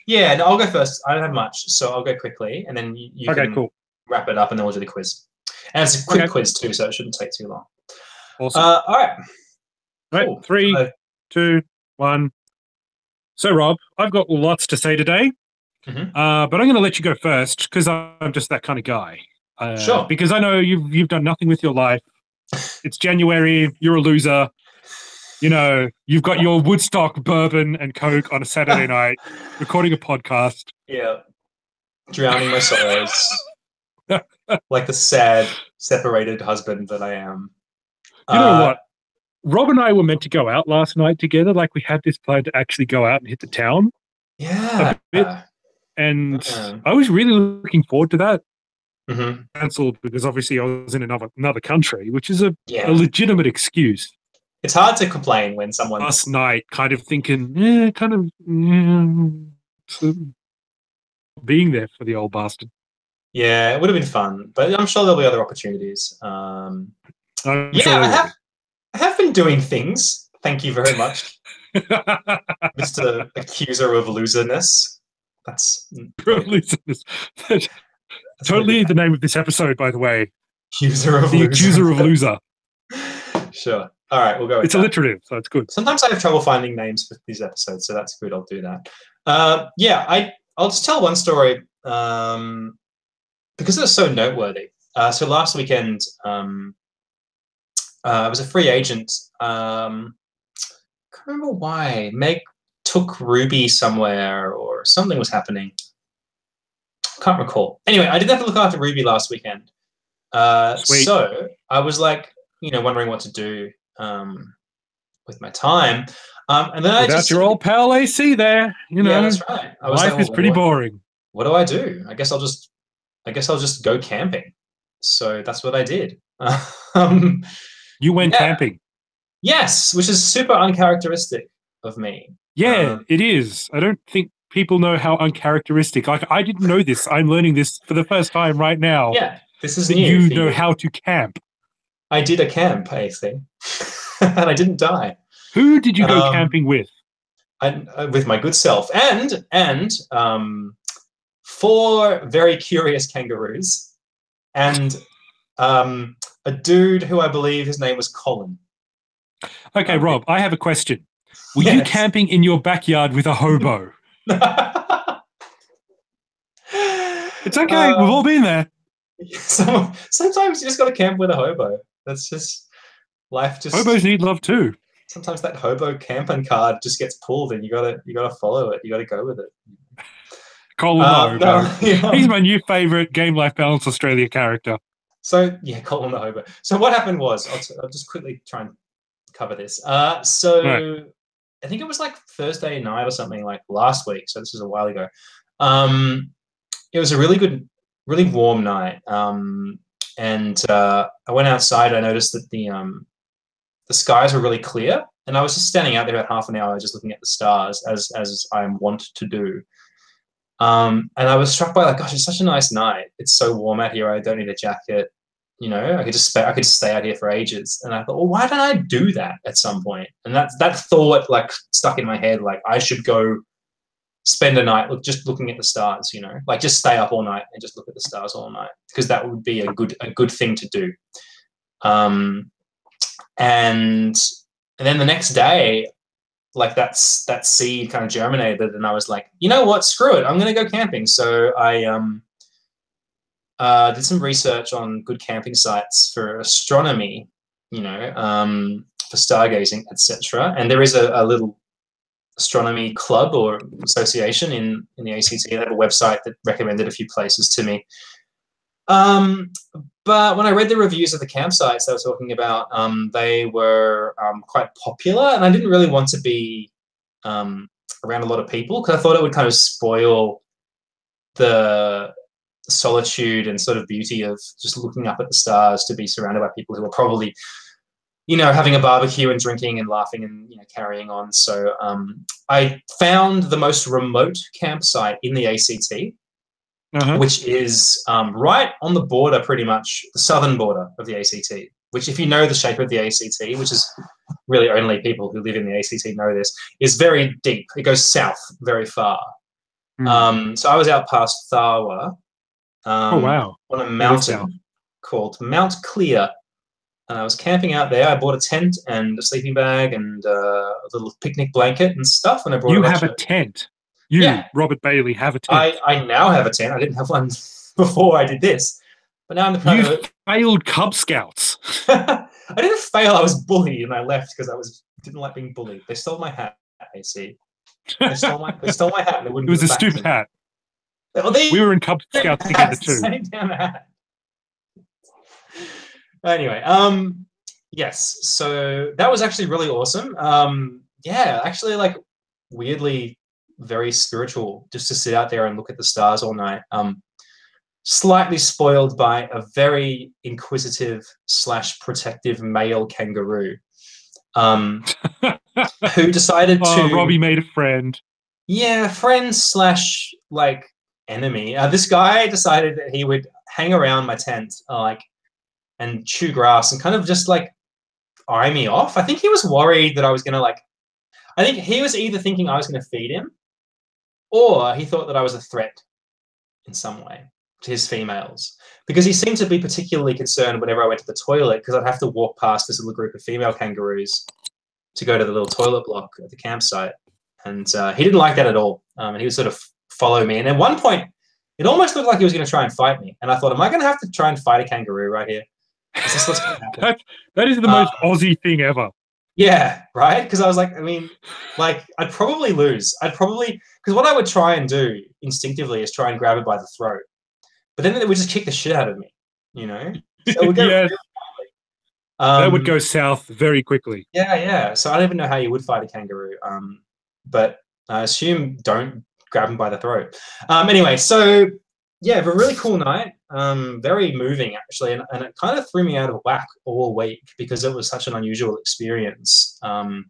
Yeah, no, I'll go first. I don't have much, so I'll go quickly, and then you can wrap it up, and then we'll do the quiz. And it's a quick quiz too, so it shouldn't take too long. Awesome. All right. Cool. 3, 2, 1. So, Rob, I've got lots to say today, but I'm going to let you go first because I'm just that kind of guy. Sure. Because I know you've done nothing with your life. It's January. You're a loser. You know, you've got your Woodstock bourbon and Coke on a Saturday night, recording a podcast. Yeah. Drowning my sorrows. Like the sad, separated husband that I am. You know what? Rob and I were meant to go out last night together. Like, we had this plan to actually go out and hit the town. Yeah. A bit. And I was really looking forward to that. Cancelled because obviously I was in another country, which is a legitimate excuse. It's hard to complain when someone last night kind of thinking, being there for the old bastard. Yeah, it would have been fun, but I'm sure there'll be other opportunities. I have been doing things. Thank you very much, Mr. Accuser of Loserness. That's totally the name of this episode, by the way. Accuser of the loser. Accuser of Loser. Sure. All right, we'll go with it's that. Alliterative, so it's good. Sometimes I have trouble finding names for these episodes, so that's good. I'll do that. I'll just tell one story because it was so noteworthy. So last weekend, I was a free agent. I can't remember why. Meg took Ruby somewhere or something was happening. Can't recall. Anyway, I didn't have to look after Ruby last weekend. So I was like, wondering what to do with my time. And then without your old pal AC there, Yeah, that's right. Life is pretty boring. What do I do? I guess I'll just go camping. So that's what I did. You went camping? Yes, which is super uncharacteristic of me. Yeah, it is. I don't think people know how uncharacteristic. Like, I didn't know this. I'm learning this for the first time right now. Yeah, this is new. You know how to camp. I did a camp, I think, and I didn't die. Who did you go camping with? With my good self and 4 very curious kangaroos and a dude who I believe his name was Colin. Okay, Rob, I have a question. Were you camping in your backyard with a hobo? It's okay. We've all been there. Sometimes you just got to camp with a hobo. That's just life. Hobos need love too. Sometimes that hobo camping card just gets pulled, and you gotta follow it. You gotta go with it. Colin the Hobo. He's my new favorite Game Life Balance Australia character. So yeah, Colin the Hobo. So what happened was, I'll just quickly try and cover this. I think it was like Thursday night or something like last week. So this was a while ago. It was a really warm night. And I went outside. I noticed that the skies were really clear, and I was just standing out there about half an hour, just looking at the stars, as I'm wont to do. And I was struck by, like, gosh, it's such a nice night. It's so warm out here. I don't need a jacket. I could just stay out here for ages. And I thought, well, why don't I do that at some point? And that thought like stuck in my head, like I should go spend a night just looking at the stars, like just stay up all night and just look at the stars all night, because that would be a good thing to do. And then the next day, like that seed kind of germinated, and I was like, you know what, screw it, I'm going to go camping. So I did some research on good camping sites for astronomy, for stargazing, etc. And there is a little astronomy club or association in the ACT. They have a website that recommended a few places to me. But when I read the reviews of the campsites they were talking about, they were quite popular, and I didn't really want to be around a lot of people, because I thought it would kind of spoil the solitude and sort of beauty of just looking up at the stars, to be surrounded by people who are probably, having a barbecue and drinking and laughing and, carrying on. So I found the most remote campsite in the ACT, which is right on the border, pretty much the southern border of the ACT, which, if you know the shape of the ACT, which is really only people who live in the ACT know this, is very deep. It goes south very far. So I was out past Tharwa on a mountain called Mount Clear, and I was camping out there. I bought a tent and a sleeping bag and a little picnic blanket and stuff, and I brought a tent. Robert Bailey, have a tent. I now have a tent. I didn't have one before I did this, but now I'm the proud of it. Failed Cub Scouts. I didn't fail. I was bullied and I left because I didn't like being bullied. They stole my hat. AC. They stole my hat. And they wouldn't. It was a stupid hat. Well, we were in Cub Scouts together too. Same damn hat. Anyway, yes. So that was actually really awesome. Actually, like, weirdly very spiritual, just to sit out there and look at the stars all night. Slightly spoiled by a very inquisitive / protective male kangaroo, who decided to. Robbie made a friend. Yeah, friend / like enemy. This guy decided that he would hang around my tent, and chew grass and kind of just like eye me off. I think he was worried that I was gonna I think he was either thinking I was gonna feed him, or he thought that I was a threat in some way to his females, because he seemed to be particularly concerned whenever I went to the toilet, because I'd have to walk past this little group of female kangaroos to go to the little toilet block at the campsite. And he didn't like that at all. And he would sort of follow me. And at one point, it almost looked like he was going to try and fight me. And I thought, am I going to have to try and fight a kangaroo right here? Is this what's going to happen? That is the most Aussie thing ever. Yeah, right? Because I was like, I'd probably lose. Because what I would try and do instinctively is try and grab it by the throat. But then it would just kick the shit out of me, So it would go really quickly. That would go south very quickly. Yeah. So I don't even know how you would fight a kangaroo. But I assume don't grab him by the throat. Anyway, so yeah, a really cool night. Very moving, actually, and it kind of threw me out of whack all week, because it was such an unusual experience. To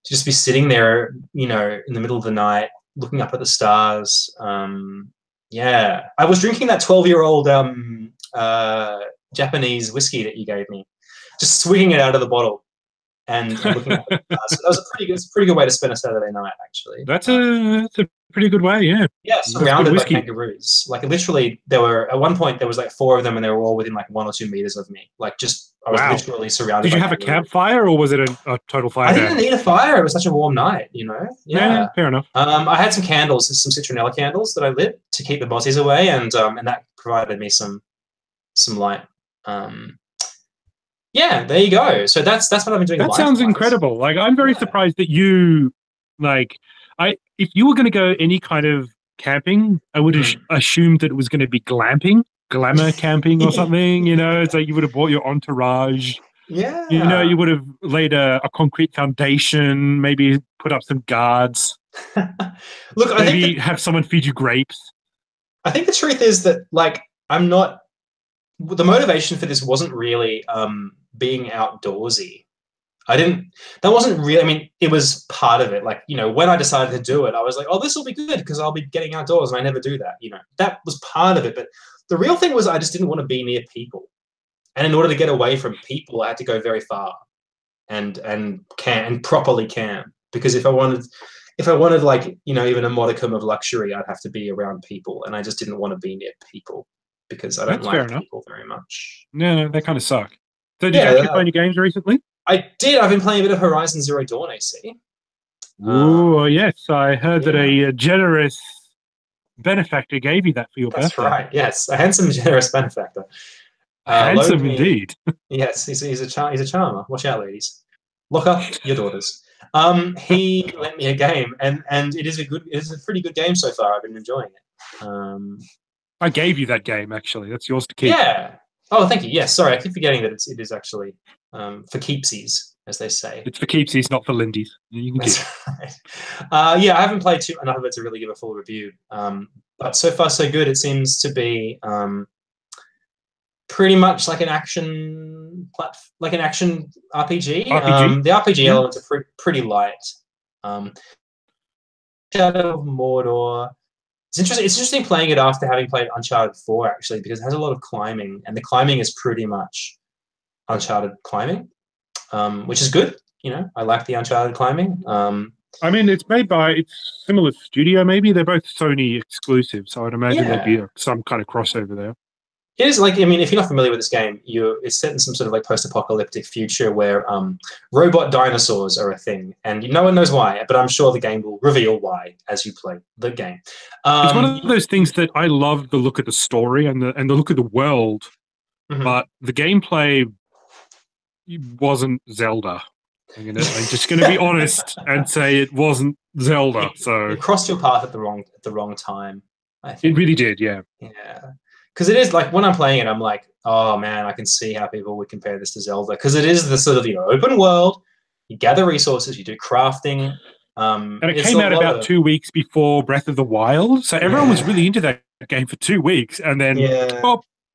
just be sitting there, in the middle of the night, looking up at the stars. I was drinking that 12-year-old Japanese whiskey that you gave me, just swigging it out of the bottle and looking at the stars. So that was a pretty good way to spend a Saturday night, actually. That's a pretty good way, yeah. Yeah, surrounded by kangaroos. Like, literally, at one point there was like 4 of them, and they were all within like 1 or 2 meters of me. Like, I was literally surrounded. Did you have a campfire, or was it a total fire? I didn't need a fire. It was such a warm night, Yeah, fair enough. I had some candles, some citronella candles that I lit to keep the mozzies away, and that provided me some light. Yeah, there you go. So that's what I've been doing. That sounds incredible. Like, I'm very surprised that you, if you were going to go any kind of camping, I would have assumed that it was going to be glamping, glamour camping or something. It's like you would have brought your entourage. Yeah. You would have laid a concrete foundation, maybe put up some guards. Look, maybe have someone feed you grapes. I think the truth is that, I'm not. The motivation for this wasn't really being outdoorsy. That wasn't really, it was part of it. When I decided to do it, I was like, oh, this will be good because I'll be getting outdoors, and I never do that. That was part of it. But the real thing was I just didn't want to be near people. And in order to get away from people, I had to go very far and properly camp. Because if I wanted, if I wanted like, even a modicum of luxury, I'd have to be around people, and I just didn't want to be near people because I don't That's fair like enough. people very much. No, they kind of suck. So did you Yeah, actually play any games recently? I did. I've been playing a bit of Horizon Zero Dawn AC. Oh, yes. I heard that Yeah. a generous benefactor gave you that for your That's birthday. right. Yes, a handsome, generous benefactor. Loaned Handsome me. indeed. Yes, he's a charmer. Watch out, ladies. Lock up your daughters. He lent me a game, and it is a pretty good game so far. I've been enjoying it. I gave you that game, actually. That's yours to keep. Yeah. Oh, thank you. Yes. Sorry, I keep forgetting that it is actually for keepsies, as they say. It's for keepsies, not for Lindy's. You can That's keep. right. Yeah, I haven't played enough of it to really give a full review. But so far, so good. It seems to be pretty much like an action RPG. RPG? The RPG Yeah. elements are pretty light. Shadow of Mordor. It's interesting playing it after having played Uncharted 4, actually, because it has a lot of climbing, and the climbing is pretty much Uncharted climbing, which is good. I like the Uncharted climbing. I mean, it's similar studio, maybe. They're both Sony exclusive, so I'd imagine there'd be some kind of crossover there. It is like, if you're not familiar with this game, it's set in some sort of like post-apocalyptic future where robot dinosaurs are a thing, and no one knows why, but I'm sure the game will reveal why as you play the game. It's one of those things that I love the look of the story and the look of the world, but the gameplay wasn't Zelda. I'm just going to be honest and say it wasn't Zelda. So it crossed your path at the wrong time. I think it really did, yeah. Yeah. Because it is like when I'm playing it, I'm like, oh man, I can see how people would compare this to Zelda. Because it is the sort of open world. You gather resources, you do crafting. And it came out about 2 weeks before Breath of the Wild, so everyone was really into that game for 2 weeks, and then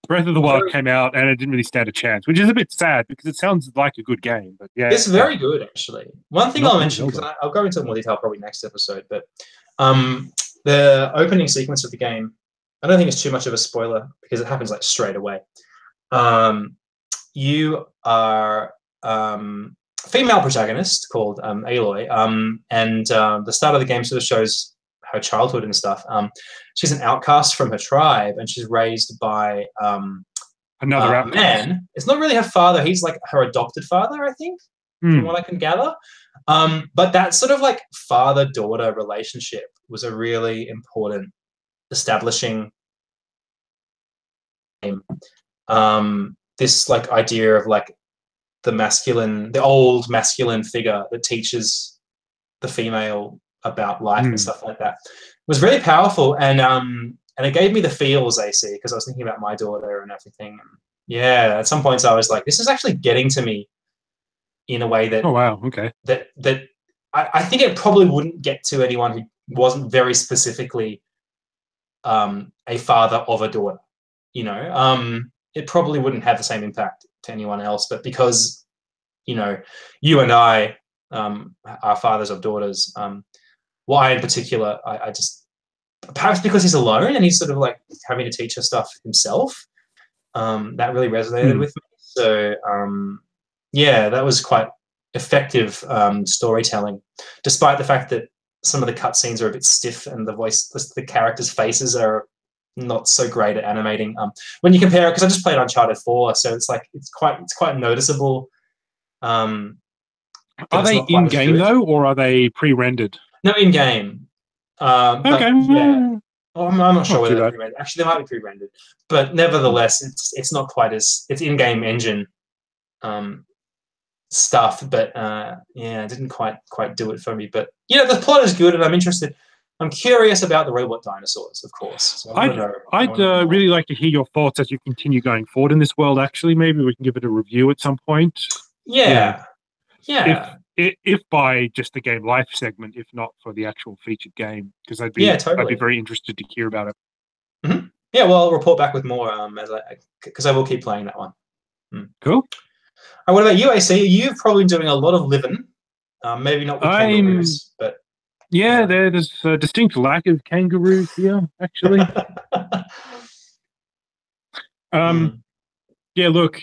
Breath of the Wild came out, and it didn't really stand a chance, which is a bit sad because it sounds like a good game. But yeah, it's very good actually. One thing I'll mention, because I'll go into more detail probably next episode, but the opening sequence of the game, I don't think it's too much of a spoiler because it happens like straight away. You are female protagonist called Aloy, and the start of the game sort of shows her childhood and stuff. She's an outcast from her tribe, and she's raised by another man. It's not really her father; he's like her adopted father, I think, from what I can gather. But that sort of like father-daughter relationship was a really important establishing this like idea of like the old masculine figure that teaches the female about life and stuff like that. It was really powerful, and it gave me the feels, AC, because I was thinking about my daughter and everything. And yeah, at some points I was like, this is actually getting to me in a way that that I think it probably wouldn't get to anyone who wasn't very specifically a father of a daughter. It probably wouldn't have the same impact to anyone else, but because you and I are fathers of daughters, why in particular, I just, perhaps because he's alone and he's sort of like having to teach her stuff himself, that really resonated with me. So yeah, that was quite effective storytelling, despite the fact that some of the cutscenes are a bit stiff and the characters' faces are not so great at animating. When you compare it, because I just played Uncharted 4, so it's like it's quite noticeable. Are they in game though, or are they pre-rendered? No, in game. Okay. Yeah. I'm not sure whether they're pre-rendered. Actually, they might be pre-rendered, but nevertheless, it's not quite as it's in-game engine stuff. But yeah, it didn't quite do it for me. But the plot is good, and I'm interested. I'm curious about the robot dinosaurs, of course. So I'd really like to hear your thoughts as you continue going forward in this world. Actually, maybe we can give it a review at some point. Yeah. If by just the game life segment, if not for the actual featured game, because I'd be very interested to hear about it. Mm-hmm. Yeah, well, I'll report back with more because I will keep playing that one. Cool. And what about you, AC? You've probably been doing a lot of living, maybe not with kangaroos, but yeah, there's a distinct lack of kangaroos here, actually. Yeah, look,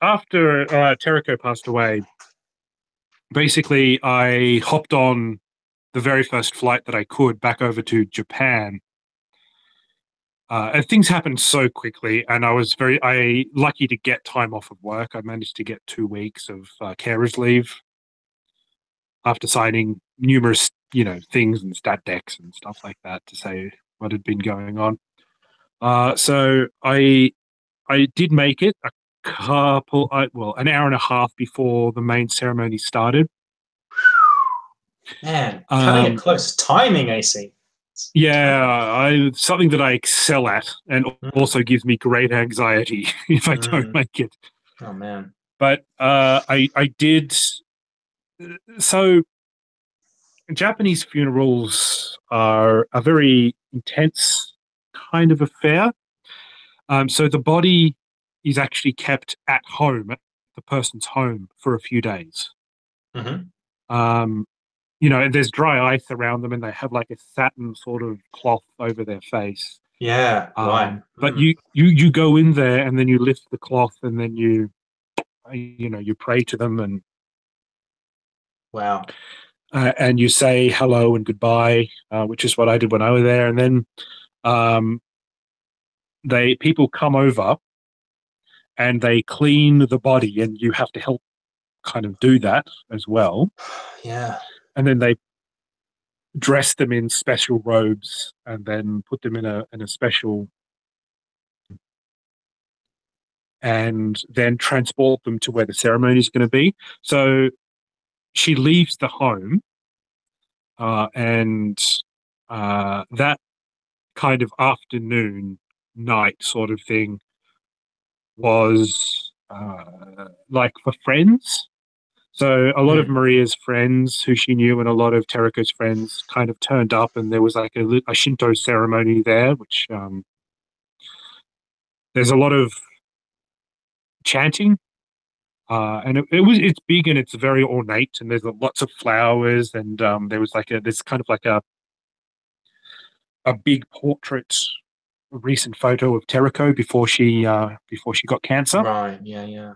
after Terrico passed away, basically I hopped on the very first flight that I could back over to Japan. And things happened so quickly, and I was very lucky to get time off of work. I managed to get 2 weeks of carer's leave after signing numerous, things and stat decks and stuff like that to say what had been going on. So I did make it an hour and a half before the main ceremony started. Man, cutting it close. Timing, AC. Yeah, something that I excel at, and also gives me great anxiety if I don't make it. Oh man! But I did. So, Japanese funerals are a very intense kind of affair. So the body is actually kept at home, at the person's home, for a few days. Mm-hmm. And there's dry ice around them, and they have like a satin sort of cloth over their face. Yeah, right. But you go in there, and then you lift the cloth, and then you pray to them, and wow, and you say hello and goodbye, which is what I did when I was there, and then people come over, and they clean the body, and you have to help kind of do that as well. Yeah. And then they dress them in special robes and then put them in a special, and then transport them to where the ceremony is going to be. So she leaves the home, and that kind of afternoon, night sort of thing was like for friends. So a lot of Maria's friends who she knew and a lot of Teriko's friends kind of turned up, and there was like a Shinto ceremony there, which there's a lot of chanting, and it's big and it's very ornate, and there's lots of flowers, and there was there's kind of like a big portrait, a recent photo of Teriko before she got cancer. Right. Yeah.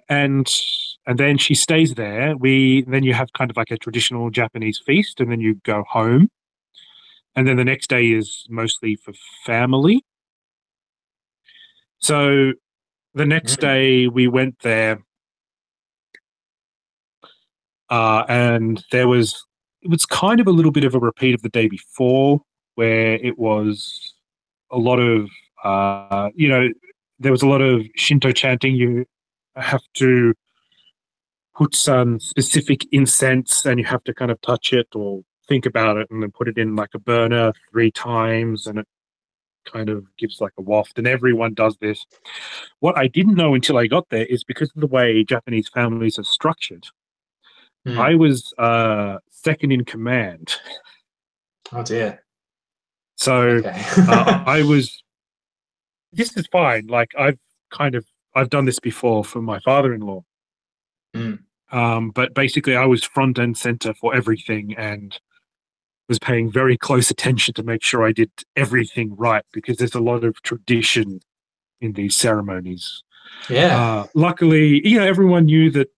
And then she stays there. Then you have kind of like a traditional Japanese feast, and then you go home. And then the next day is mostly for family. So the next day we went there, and it was kind of a little bit of a repeat of the day before, where it was a lot of there was a lot of Shinto chanting. You have to put some specific incense, and you have to kind of touch it or think about it, and then put it in like a burner 3 times, and it kind of gives like a waft, and everyone does this. What I didn't know until I got there is because of the way Japanese families are structured, I was second in command. Oh dear. So I was, this is fine. Like I've done this before for my father-in-law. But basically I was front and center for everything, and was paying very close attention to make sure I did everything right, because there's a lot of tradition in these ceremonies. Yeah. Luckily, everyone knew that,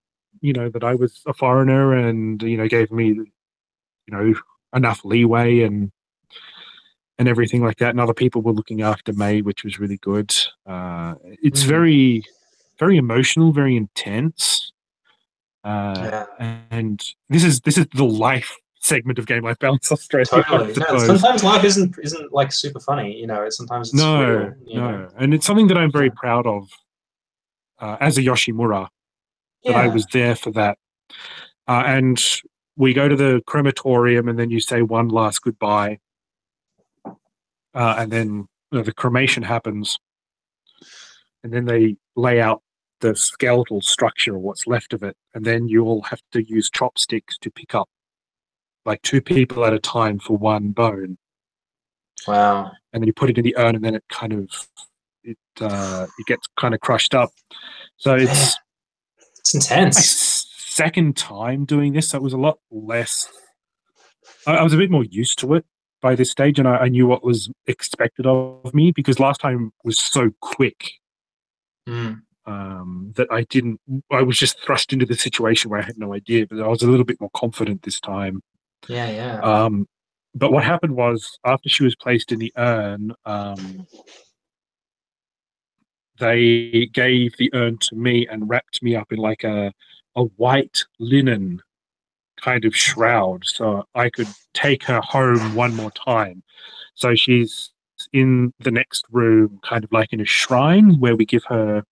that I was a foreigner, and, gave me, enough leeway and everything like that. And other people were looking after me, which was really good. It's very, very emotional, very intense. And this is the life segment of Game Life Balance Australia. Totally. No, sometimes life isn't like super funny. Sometimes it's real. No, and it's something that I'm very proud of as a Yoshimura, that I was there for that. And we go to the crematorium, and then you say one last goodbye, and then the cremation happens, and then they lay out the skeletal structure, or what's left of it, and then you all have to use chopsticks to pick up, like 2 people at a time for one bone. Wow. And then you put it in the urn, and then it gets kind of crushed up. So it's intense. my second time doing this, so it was a lot less. I was a bit more used to it by this stage, and I knew what was expected of me, because last time was so quick. that I was just thrust into the situation where I had no idea, but I was a little bit more confident this time. Yeah. But what happened was, after she was placed in the urn, they gave the urn to me and wrapped me up in like a white linen kind of shroud so I could take her home one more time. So she's in the next room, kind of like in a shrine where we give her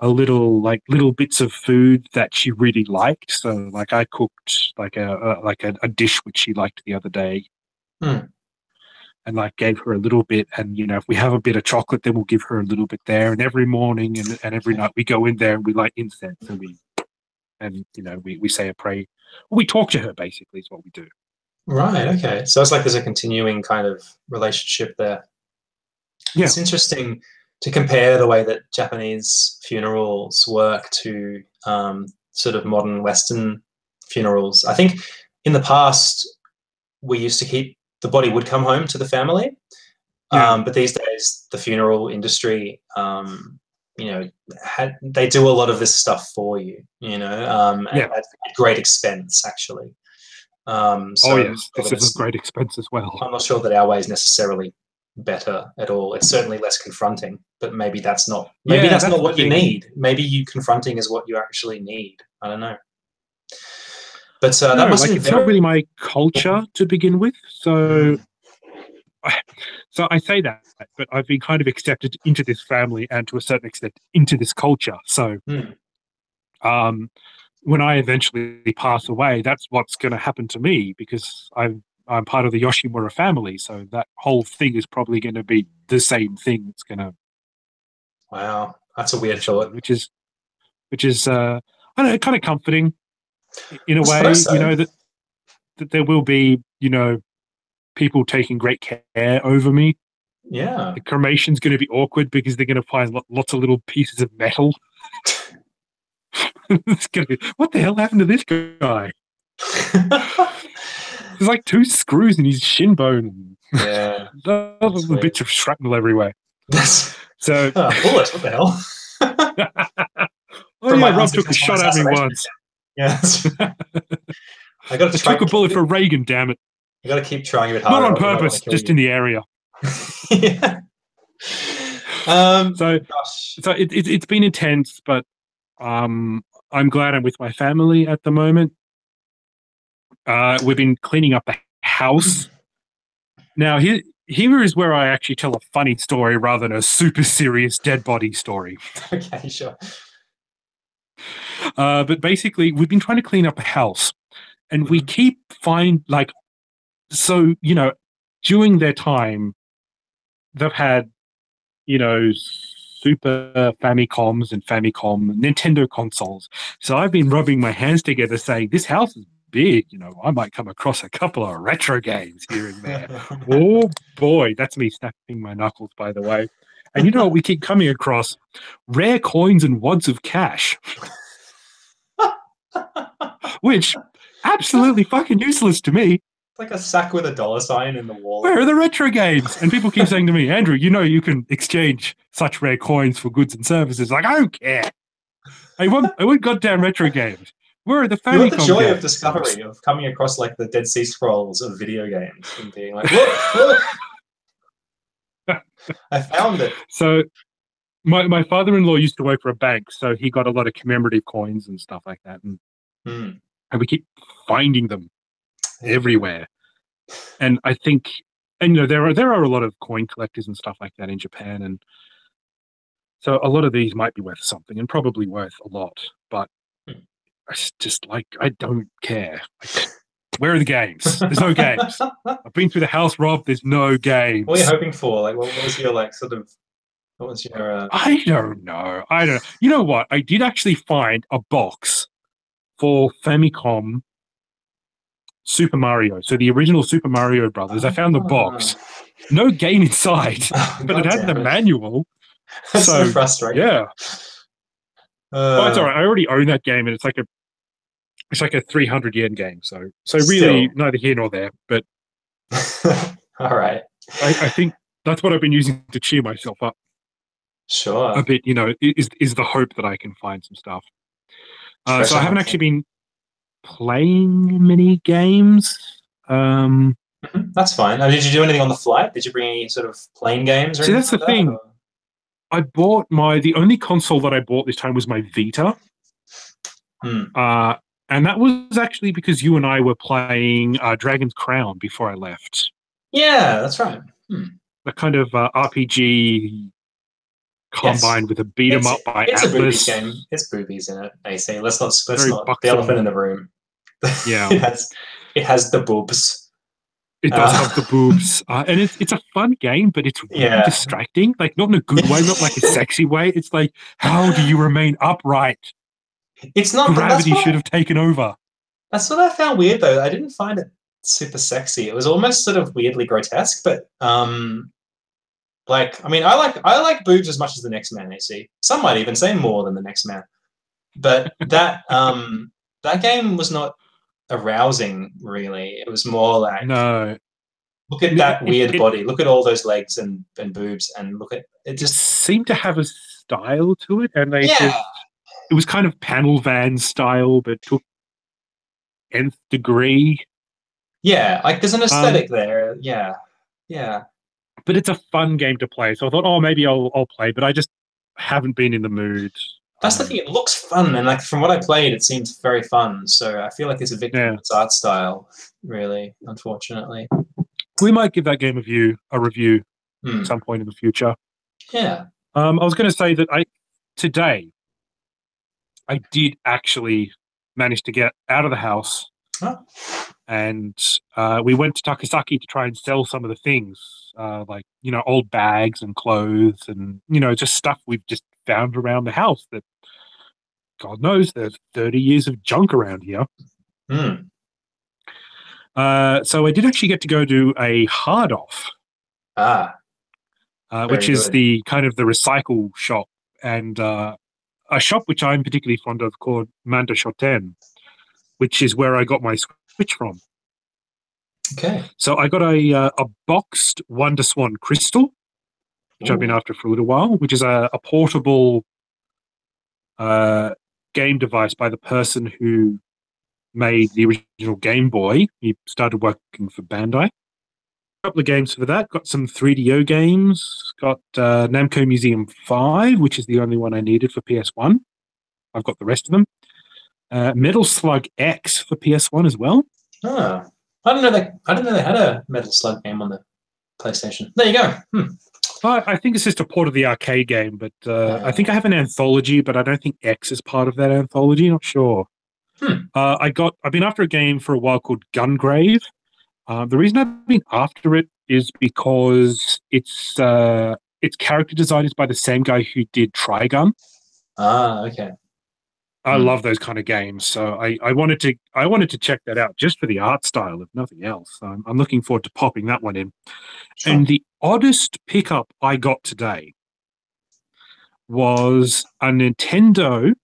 little bits of food that she really liked. So like I cooked like a dish which she liked the other day. And like gave her a little bit, and if we have a bit of chocolate, then we'll give her a little bit there. And every morning and every night we go in there and we light incense and we say a prayer. We talk to her, basically, is what we do. Right. Okay. So it's like there's a continuing kind of relationship there. Yeah. It's interesting to compare the way that Japanese funerals work to sort of modern Western funerals. I think in the past we used to the body would come home to the family, but these days the funeral industry, they do a lot of this stuff for you, at great expense, actually. Yes, this is a great expense as well. I'm not sure that our way is necessarily better at all. It's certainly less confronting, but maybe that's not what you need. Maybe you confronting is what you actually need. I don't know. But that must it's not really my culture to begin with. So I say that, but I've been kind of accepted into this family and to a certain extent into this culture. So when I eventually pass away, that's what's going to happen to me, because I'm part of the Yoshimura family. So that whole thing is probably going to be the same thing. It's going to. Wow, that's a weird thought. Which is I don't know, kind of comforting in a way. So. That there will be people taking great care over me. Yeah, the cremation's going to be awkward because they're going to find lots of little pieces of metal. What the hell happened to this guy? There's like 2 screws in his shin bone. Yeah. Little bits of shrapnel everywhere. So bullet, what the hell? Rob took a shot at me once. Yes. I took a bullet for Reagan, damn it. You got to keep trying a bit harder. Not on purpose, just in the area. Yeah. So it's been intense, but I'm glad I'm with my family at the moment. We've been cleaning up the house. Now here is where I actually tell a funny story rather than a super serious dead body story. Okay, sure. But basically, we've been trying to clean up the house, and we keep during their time, they've had, Super Famicoms and Famicom, Nintendo consoles. So I've been rubbing my hands together saying, this house is big, I might come across a couple of retro games here and there. Oh boy, that's me snapping my knuckles, by the way. And you know what we keep coming across? Rare coins and wads of cash. Which, absolutely fucking useless to me. Like a sack with a $sign in the wall. Where are the retro games? And people keep saying to me, Andrew, you can exchange such rare coins for goods and services. Like, I don't care. I want goddamn retro games. Where are the Famicom games? You want the joy of discovery, of coming across like the Dead Sea Scrolls of video games and being like, look. I found it. So my father-in-law used to work for a bank, so he got a lot of commemorative coins and stuff like that. And we keep finding them everywhere. And I think, there are a lot of coin collectors and stuff like that in Japan, and so a lot of these might be worth something, and probably worth a lot, but it's just like, I don't care. Where are the games? There's no games. I've been through the house, Rob. There's no games. What are you hoping for? Like, what was your I don't know. You know what? I did actually find a box for Famicom Super Mario. So the original Super Mario Brothers. I found the box. No game inside, but it had the manual. That's so frustrating. Yeah. It's all right. I already own that game, and it's like a 300 yen game. So really, neither here nor there. But all right. I think that's what I've been using to cheer myself up. Sure. a bit, is the hope that I can find some stuff. So I Treasure haven't hunting. actually been playing many games. That's fine. Did you do anything on the flight? Did you bring any sort of plane games or See, anything that's the like that? thing. I bought the only console that I bought this time was my Vita. And that was actually because you and I were playing Dragon's Crown before I left. Yeah, that's right. The kind of RPG combined with a beat 'em up by it's Atlas. a boobies game. It's boobies in it, AC. Let's not Very the buxom. elephant in the room. Yeah. it has the boobs. It does have the boobs. And it's a fun game, but it's really distracting. Like, not in a good way, not like a sexy way. It's like, how do you remain upright? It's not gravity should have taken over. That's what I found weird, though. I didn't find it super sexy. It was almost sort of weirdly grotesque, but like, I mean, I like boobs as much as the Next Man, AC. Some might even say more than the Next Man. But that that game was not arousing, really. It was more like, no, look at that weird body. Look at all those legs and boobs, and look at it. Just seemed to have a style to it, and it was kind of panel van style, but took nth degree. Yeah, like there's an aesthetic there. Yeah. But it's a fun game to play, so I thought, oh, maybe I'll play, but I just haven't been in the mood. That's the thing. It looks fun, and like from what I played, it seems very fun. So I feel like it's a victim of its art style, really. Unfortunately, we might give that game a review at some point in the future. Yeah. I was going to say that today I did actually manage to get out of the house, and we went to Takasaki to try and sell some of the things, like old bags and clothes, and just stuff we've just found around the house that God knows there's 30 years of junk around here. So I did actually get to go to a hard off, which is the kind of the recycle shop, and a shop which I'm particularly fond of called Manda Shoten, which is where I got my Switch from. Okay. So I got a boxed Wonder Swan Crystal, which I've been after for a little while, which is a portable game device by the person who made the original Game Boy. He started working for Bandai. A couple of games for that. Got some 3DO games. Got Namco Museum 5, which is the only one I needed for PS1. I've got the rest of them. Metal Slug X for PS1 as well. I didn't know they had a Metal Slug game on the PlayStation. There you go. I think it's just a port of the arcade game, but I think I have an anthology, but I don't think X is part of that anthology. Not sure. I've been after a game for a while called Gungrave. The reason I've been after it is because its character design is by the same guy who did Trigun. Okay. I love those kind of games, so I wanted to check that out just for the art style, if nothing else. So I'm looking forward to popping that one in. Sure. And the oddest pickup I got today was a Nintendo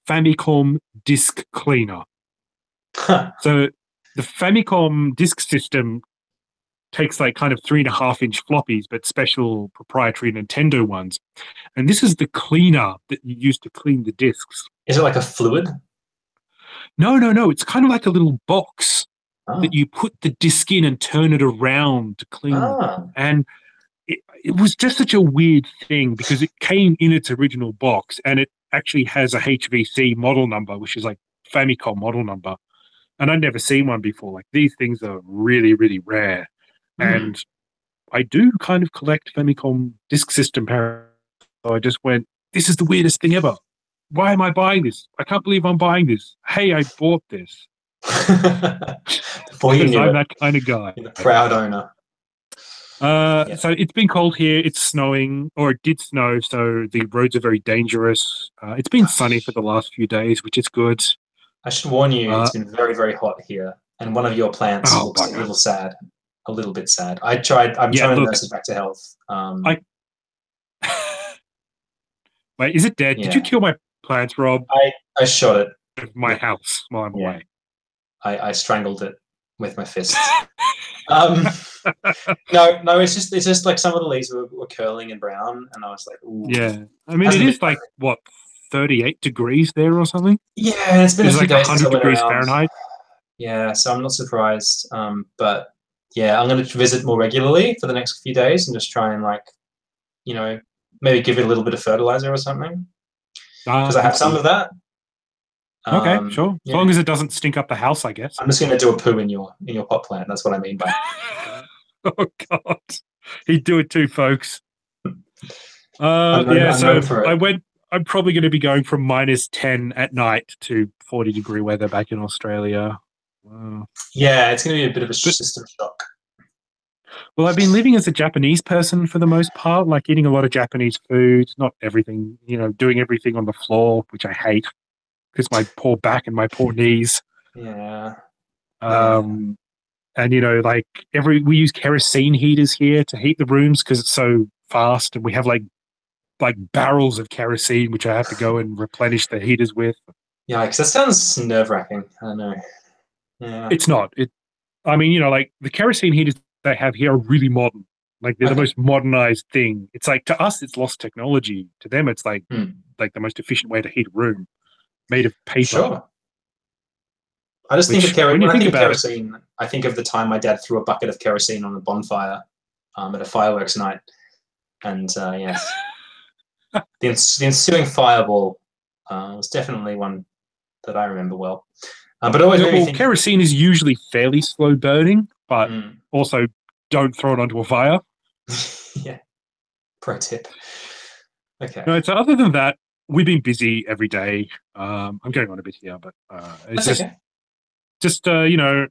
Famicom disc cleaner. So the Famicom disc system takes like kind of 3.5-inch floppies, but special proprietary Nintendo ones. And this is the cleaner that you use to clean the discs. Is it like a fluid? No. It's kind of like a little box that you put the disc in and turn it around to clean. And it was just such a weird thing because it came in its original box and it actually has a HVC model number, which is like Famicom model number. And I'd never seen one before. Like, these things are really, really rare. And I do kind of collect Famicom disk system parallels. So I just went, this is the weirdest thing ever. Why am I buying this? I can't believe I'm buying this. Hey, I bought this. Before you knew I'm that kind of guy. You're the proud owner. So it's been cold here. It's snowing, or it did snow, so the roads are very dangerous. It's been sunny for the last few days, which is good. I should warn you, it's been very, very hot here, and one of your plants looks a little sad. A little bit sad. I'm trying to nurse it back to health. Wait, is it dead? Yeah. Did you kill my plants, Rob? I shot it. At my house while I'm away. I strangled it with my fists. No, it's just like some of the leaves were curling and brown, and I was like, ooh. Yeah. I mean, it Hasn't been is like, what, 38 degrees there or something? Yeah, it's been a It's few like days since I 100 went degrees around. Fahrenheit. Yeah, so I'm not surprised. But yeah, I'm going to visit more regularly for the next few days and just try and you know, maybe give it a little bit of fertilizer or something because I have That's some good. of that. Okay, sure. As long Yeah, as it doesn't stink up the house, I guess. I'm just going to do a poo in your pot plant. That's what I mean by. Oh, God. He'd do it too, folks. I'm Yeah, known so for it. I'm probably going to be going from -10 at night to 40-degree weather back in Australia. Yeah, it's going to be a bit of a But system shock. well, I've been living as a Japanese person for the most part, like eating a lot of Japanese food, not everything, doing everything on the floor, which I hate because my poor back and my poor knees. Yeah, yeah. Um, and like we use kerosene heaters here to heat the rooms because it's so fast, and we have like barrels of kerosene which I have to go and replenish the heaters with. Yeah, because that sounds nerve-wracking. I don't know. Yeah. It's not. I mean, like the kerosene heaters they have here are really modern. Like they're the Okay. most modernized thing. It's like to us, it's lost technology. To them, it's like Hmm. the most efficient way to heat a room, made of paper. Sure. I just think of Which, when you when I think think of about it, kerosene, I think of the time my dad threw a bucket of kerosene on a bonfire at a fireworks night, and yes, the ensuing fireball was definitely one that I remember well. But it always made me well, think. kerosene is usually fairly slow burning, but Mm, also don't throw it onto a fire. yeah. Pro tip. Okay. No, so other than that, we've been busy every day. I'm going on a bit here, but it's That's okay. just the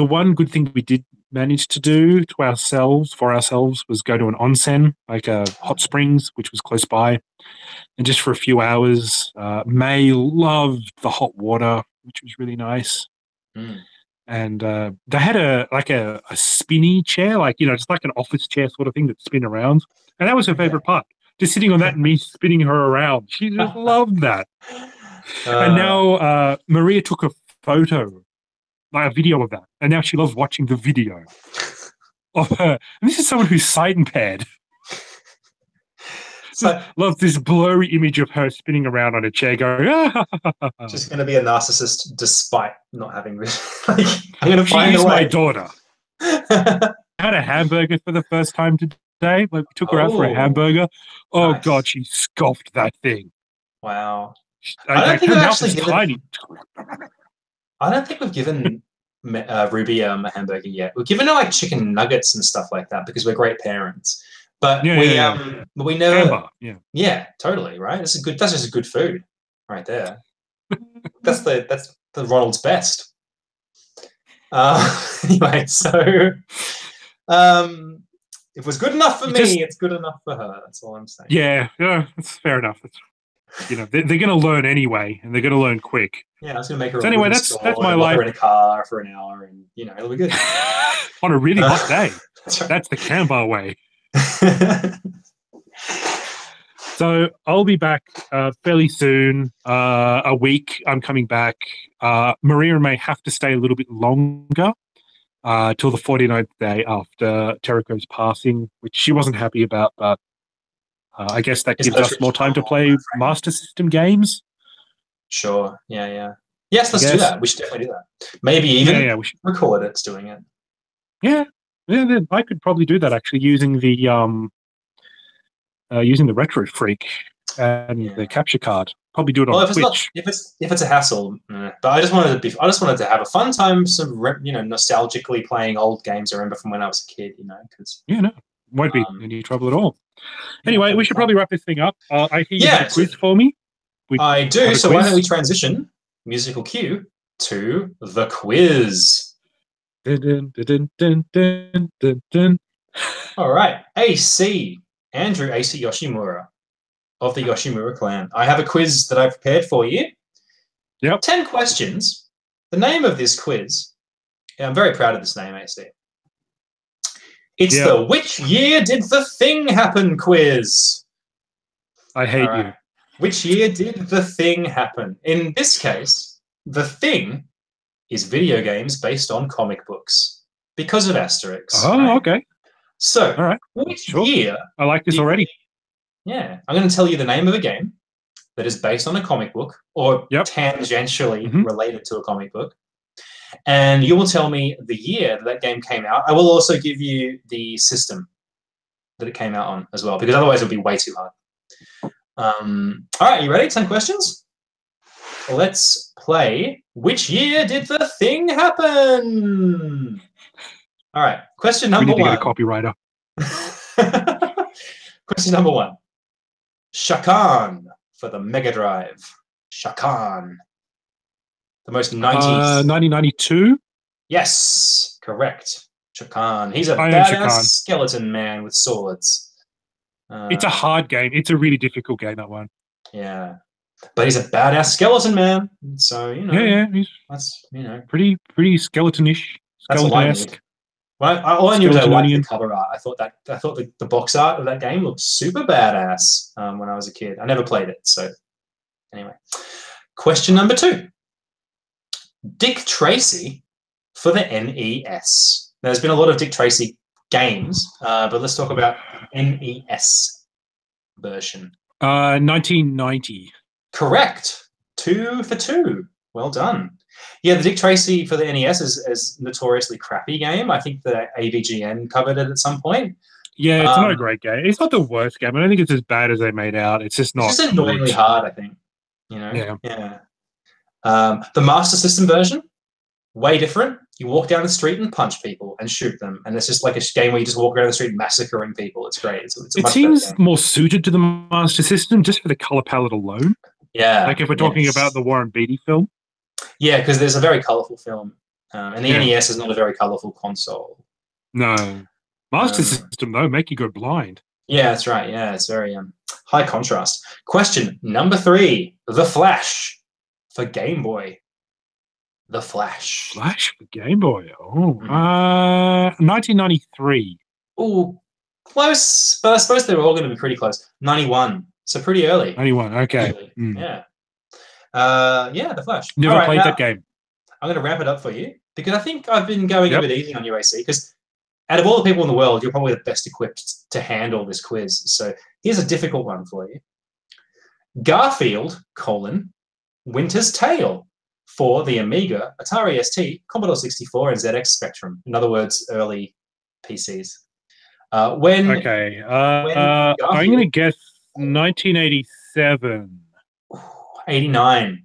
one good thing we did manage to do for ourselves was go to an onsen, like a hot springs, which was close by, and just for a few hours. May loved the hot water, which was really nice. Mm. And they had a spinny chair, like just like an office chair sort of thing that spin around, and that was her Okay. favorite part. Just sitting on that and me spinning her around. She just loved that. And now Maria took a photo, like a video of that, and now she loves watching the video of her. And this is someone who's sight impaired. Just so loves this blurry image of her spinning around on a chair, going. just going to be a narcissist despite not having this. I'm going to She find a is way. my daughter. I had a hamburger for the first time today. We took her out for a hamburger. Oh, nice. God, she scoffed that thing. Wow. I don't think her we've mouth actually is given, tiny. I don't think we've given Ruby a hamburger yet. We've given her like chicken nuggets and stuff like that because we're great parents. But we never. Hamburger, yeah, totally right. That's just a good food right there. that's the Ronald's best. Anyway, so if it was good enough for me, it's good enough for her. That's all I'm saying. Yeah, that's fair enough. They're going to learn anyway, and they're going to learn quick. Yeah, I was going to make her. So anyway, that's my life. Lock her in a car for an hour, and it'll be good. On a really hot day. That's right. That's the Canberra way. So I'll be back fairly soon. A week, I'm coming back. Maria may have to stay a little bit longer till the 49th day after Terraco's passing, which she wasn't happy about, but I guess that gives us more time to play Master System games. Sure. Yeah. Yes, let's do that. We should definitely do that. Maybe even we should record it doing it. Yeah, I could probably do that actually using the Retro Freak and the capture card. Probably do it on Twitch. If it's a hassle, but I just wanted to have a fun time, nostalgically playing old games I remember from when I was a kid. Because won't be any trouble at all. Anyway, we should probably wrap this thing up. I hear you have a quiz for me. I do. So why don't we transition musical cue to the quiz? Dun, dun, dun, dun, dun, dun. All right, Andrew AC Yoshimura of the Yoshimura clan. I have a quiz that I've prepared for you. Yep. 10 questions. The name of this quiz, I'm very proud of this name, AC. It's the Which Year Did the Thing Happen quiz. I hate you. Which year did the thing happen? In this case, the thing is video games based on comic books. because of Asterix. Oh, right? okay. So, All right. which Sure. year? I like this did already. Yeah, I'm going to tell you the name of a game that is based on a comic book or Yep. tangentially Mhm. related to a comic book. And you will tell me the year that game came out. I will also give you the system that it came out on as well, because otherwise it would be way too hard. All right, you ready? 10 questions? Let's play. Which year did the thing happen? All right, question We number need to get a one. copywriter. Question number one. Shakan for the Mega Drive. Shakan. The most 90s. 1992. Yes, correct. Shakan. He's a I am badass Shakan. skeleton man with swords. It's a hard game. It's a really difficult game, that one. Yeah. But he's a badass skeleton man. So, Yeah, he's that's, pretty skeleton-ish. that's all I Skeleton-esque. need. Well, all I knew was I Skeleton liked the onion. cover art. I thought the box art of that game looked super badass when I was a kid. I never played it, so anyway. Question number 2. Dick Tracy for the NES. There's been a lot of Dick Tracy games, but let's talk about NES version. 1990. Correct. 2 for 2. Well done. Yeah, the Dick Tracy for the NES is notoriously crappy game. I think the AVGN covered it at some point. Yeah, it's not a great game. It's not the worst game. I don't think it's as bad as they made out. It's just not. It's just annoyingly hard, I think. Yeah. The Master System version, way different. You walk down the street and punch people and shoot them, and it's just like a game where you just walk around the street massacring people. It's great. It's a it much seems better game. more suited to the Master System just for the color palette alone. Yeah. Like if we're talking about the Warren Beatty film. Yeah, because there's a very colorful film, and the Yeah. NES is not a very colorful console. No. Master System, though, make you go blind. Yeah, that's right. Yeah, it's very high contrast. Question number 3. The Flash for Game Boy. The Flash. Flash for Game Boy. Oh, 1993. Oh, close. But I suppose they were all going to be pretty close. 91. So pretty early. 91, okay. Early. Mm. Yeah. The Flash. Never All played now, that game. I'm going to wrap it up for you because I think I've been going a bit easy on you, AC, because out of all the people in the world, you're probably the best equipped to handle this quiz. So here's a difficult one for you. Garfield, Winter's Tale for the Amiga, Atari ST, Commodore 64, and ZX Spectrum. In other words, early PCs. I'm going to guess 1987. 89.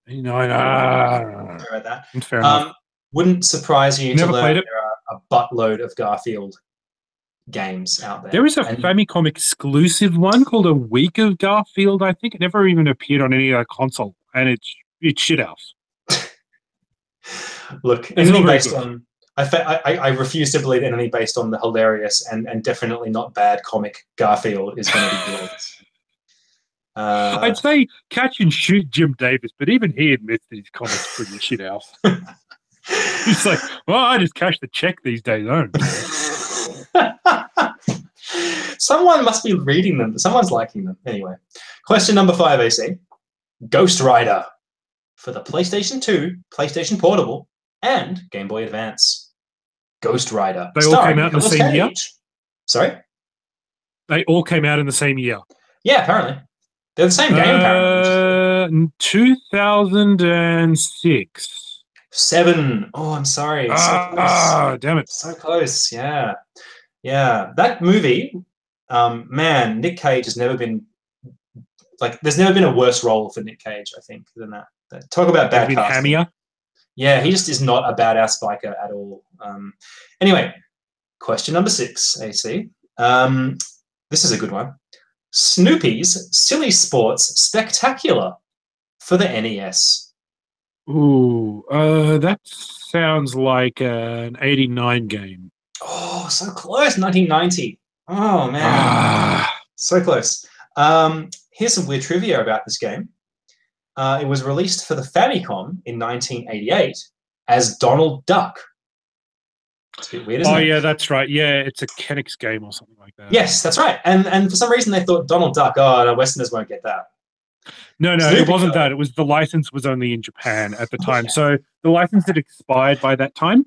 89. Sorry about that. Fair enough. Wouldn't surprise you Never to learn played it. there are a buttload of Garfield games out there. There is a Famicom exclusive one called A Week of Garfield, I think. It never even appeared on any other console, and it's shit house. Look, anything based on... I refuse to believe anything based on the hilarious and definitely not bad comic Garfield is going to be yours. I'd say Catch and Shoot Jim Davis, but even he admits that his comics pretty shit house. He's like, well, I just cash the check these days, don't I? Someone must be reading them. Someone's liking them. Anyway, question number 5, AC. Ghost Rider for the PlayStation 2, PlayStation Portable, and Game Boy Advance. Ghost Rider. They all came out in the same year? Sorry? They all came out in the same year. Yeah, apparently. They're the same game, apparently. 2006. 7. Oh, I'm sorry. Damn it. So close, yeah. Yeah, that movie, man, Nick Cage has never been... Like, there's never been a worse role for Nick Cage, I think, than that. Talk about bad casting. Hammier? Yeah, he just is not a badass biker at all. Anyway, question number 6, AC. This is a good one. Snoopy's Silly Sports Spectacular for the NES. Ooh, that sounds like an 89 game. Oh, so close. 1990. Oh, man. So close. Here's some weird trivia about this game. It was released for the Famicom in 1988 as Donald Duck. It's a bit weird, isn't it? Oh, yeah, that's right. Yeah, it's a Kenix game or something like that. Yes, that's right. And for some reason they thought Donald Duck, no, Westerners won't get that. No, it wasn't that. It was the license was only in Japan at the time. Yeah. So the license had expired by that time.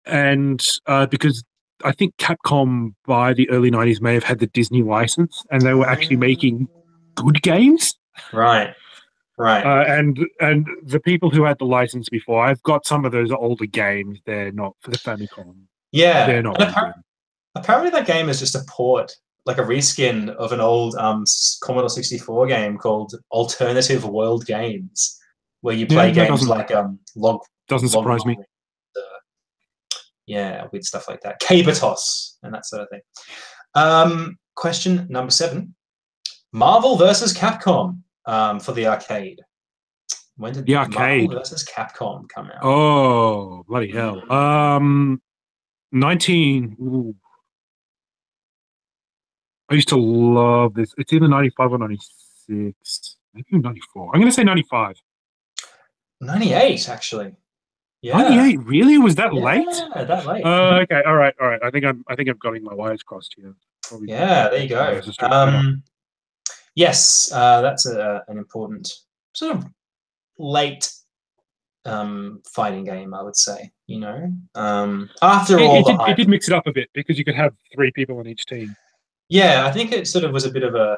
and because I think Capcom by the early 90s may have had the Disney license, and they were actually making good games. Right. And the people who had the license before, I've got some of those older games. They're not for the Famicom. Yeah. They're not very good. Apparently that game is just a port, like a reskin of an old Commodore 64 game called Alternative World Games, where you play games like Log. Doesn't surprise me. With stuff like that. Cabotos and that sort of thing. Question number 7. Marvel versus Capcom for the arcade. When did Marvel versus Capcom come out? Oh, bloody hell. 19... Ooh. I used to love this. It's either 95 or 96. Maybe 94. I'm going to say 95. 98, actually. Yeah. 98, really? Was that late? Yeah, that late. Okay, all right. I think I'm getting my wires crossed here. Probably there you go. Yes, that's an important sort of late fighting game, I would say. After it did mix it up a bit because you could have 3 people on each team. Yeah, I think it sort of was a bit of a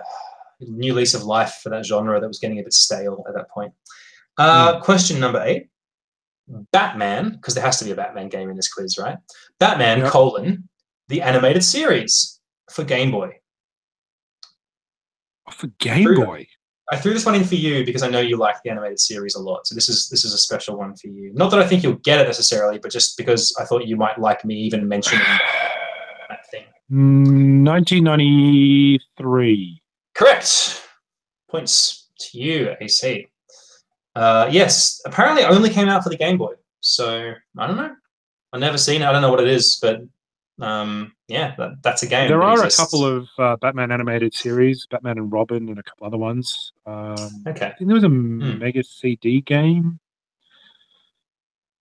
new lease of life for that genre that was getting a bit stale at that point. Question number 8. Batman, because there has to be a Batman game in this quiz, right? Batman, the animated series for Game Boy. For Game Boy? I threw this one in for you because I know you like the animated series a lot. So this is a special one for you. Not that I think you'll get it necessarily, but just because I thought you might like me even mentioning that thing. 1993. Correct. Points to you, AC. Yes, apparently it only came out for the Game Boy. So, I don't know. I've never seen it. I don't know what it is, but that's a game. There are a couple of Batman animated series, Batman and Robin and a couple other ones. Okay. I think there was a Mega CD game.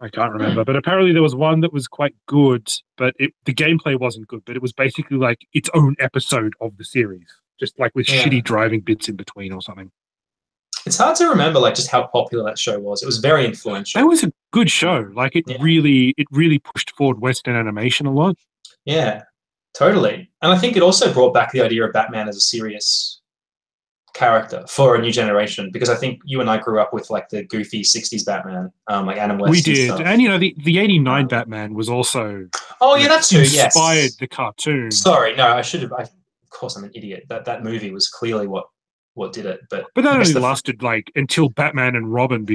I can't remember, but apparently there was one that was quite good, but the gameplay wasn't good, but it was basically like its own episode of the series, just like with shitty driving bits in between or something. It's hard to remember like just how popular that show was. It was very influential. It was a good show. Like it really pushed forward Western animation a lot. Yeah, totally. And I think it also brought back the idea of Batman as a serious character for a new generation, because I think you and I grew up with like the goofy 60s Batman, like Adam West. We did. And the 89 Batman was also that's too inspired the cartoon. Sorry, no, I should have. Of course, I'm an idiot. That movie was clearly what did it, but that only lasted like until Batman and Robin.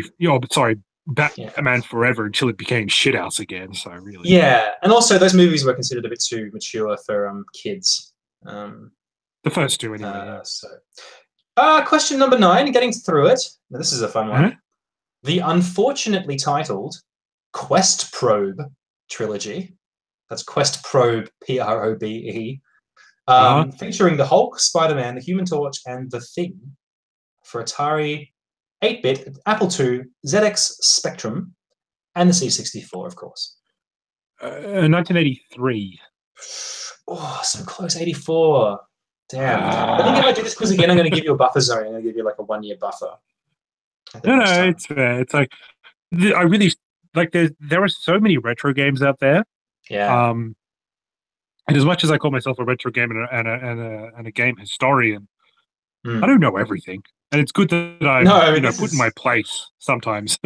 Batman Forever, until it became shithouse again. So really, and also those movies were considered a bit too mature for kids. The first two, anyway. Question number 9. Getting through it. Now, this is a fun one. The unfortunately titled Quest Probe trilogy. That's Quest Probe, Probe. Featuring the Hulk, Spider-Man, the Human Torch, and the Thing for Atari 8-bit, Apple II, ZX Spectrum, and the C64, of course. 1983. Oh, so close. 84. Damn. I think if I do this quiz again, I'm going to give you a buffer zone. I'm going to give you like a 1-year buffer. No, it's fair. It's like I really like. There are so many retro games out there. Yeah. And as much as I call myself a retro gamer and a game historian, I don't know everything, and it's good that I put in my place sometimes.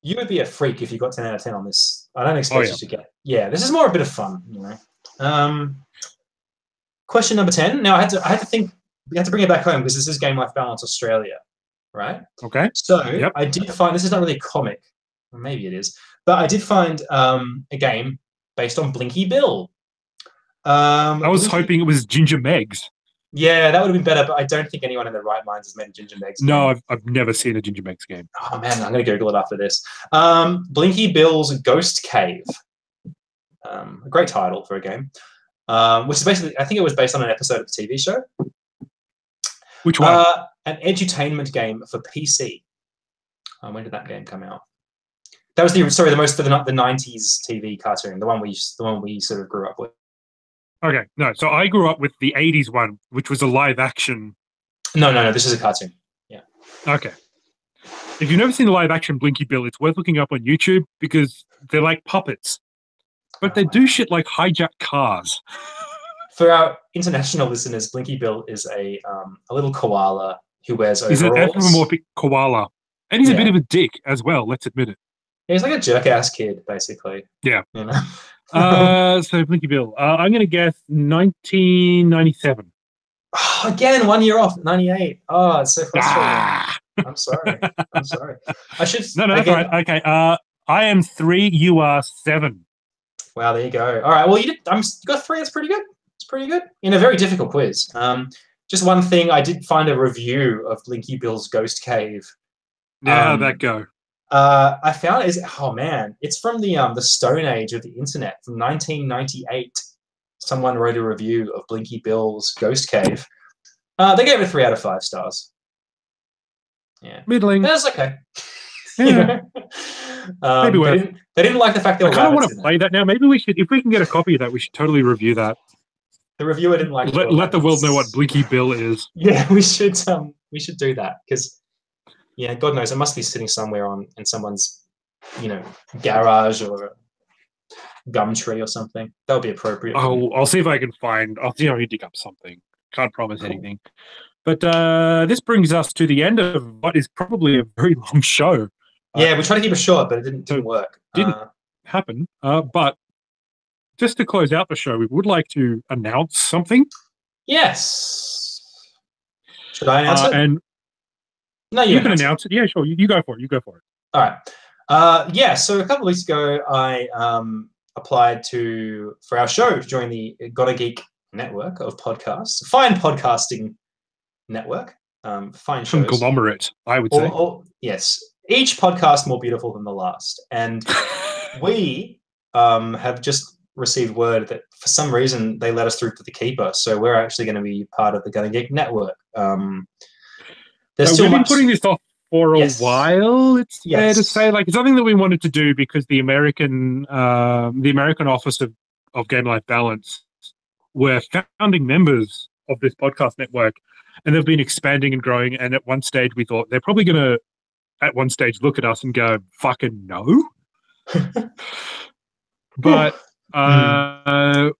You would be a freak if you got 10 out of 10 on this. I don't expect you to get. Yeah, this is more a bit of fun, Question number 10. Now I had to think. We had to bring it back home because this is Game Life Balance Australia, right? Okay. So I did find, this is not really a comic, or maybe it is, but I did find a game based on Blinky Bill. I was hoping it was Ginger Megs. Yeah, that would have been better, but I don't think anyone in their right minds has made a Ginger Megs game. No, I've never seen a Ginger Megs game. Oh man, I'm going to Google it after this. Blinky Bill's Ghost Cave. A great title for a game. Which is basically, I think it was based on an episode of a TV show. Which one? An edutainment game for PC. When did that game come out? That was the 90s TV cartoon, the one we sort of grew up with. Okay, no. So I grew up with the 80s one, which was a live action. No. This is a cartoon. Yeah. Okay. If you've never seen the live action Blinky Bill, it's worth looking up on YouTube because they're like puppets. But they do shit like hijack cars. For our international listeners, Blinky Bill is a little koala who wears overalls. He's an anthropomorphic koala. And he's a bit of a dick as well, let's admit it. Yeah, he's like a jerk-ass kid, basically. Yeah. You know? So Blinky Bill, I'm going to guess 1997. Oh, again, 1 year off, 98. Oh, it's so frustrating. I'm sorry. I should. No, that's all right. Okay. I am 3. You are 7. Wow, there you go. All right. Well, you got 3. That's pretty good. It's pretty good in a very difficult quiz. Just one thing, I did find a review of Blinky Bill's Ghost Cave. Yeah, how'd that go? I found it's from the Stone Age of the internet from 1998. Someone wrote a review of Blinky Bill's Ghost Cave. They gave it 3 out of 5 stars. Yeah, middling. That's okay. Yeah. Maybe they didn't like the fact that I kind of want to play that now. Maybe we should, if we can get a copy of that, we should totally review that. The reviewer didn't like. Let the world know what Blinky Bill is. Yeah, we should do that because, yeah, God knows it must be sitting somewhere in someone's, garage or gum tree or something. That would be appropriate. Oh, I'll see if I can find. I'll see if I can dig up something. Can't promise anything. But this brings us to the end of what is probably a very long show. Yeah, we tried to keep it short, but it didn't work. Didn't happen. But just to close out the show, we would like to announce something. Yes. Should I announce it? And no, you can announce it. Yeah, sure. You go for it. You go for it. All right. Yeah. So a couple of weeks ago, I applied for our show to join the Gotta Geek network of podcasts. Fine podcasting network. Fine shows. Conglomerate, I would say. Yes. Each podcast more beautiful than the last. And we have just received word that for some reason they let us through to the keeper. So we're actually going to be part of the Gotta Geek network. We've been putting this off for a while. It's fair to say, like, it's something that we wanted to do because the American office of Game Life Balance were founding members of this podcast network, and they've been expanding and growing. And at one stage, we thought they're probably going to, at one stage, look at us and go, "Fucking no." But finally,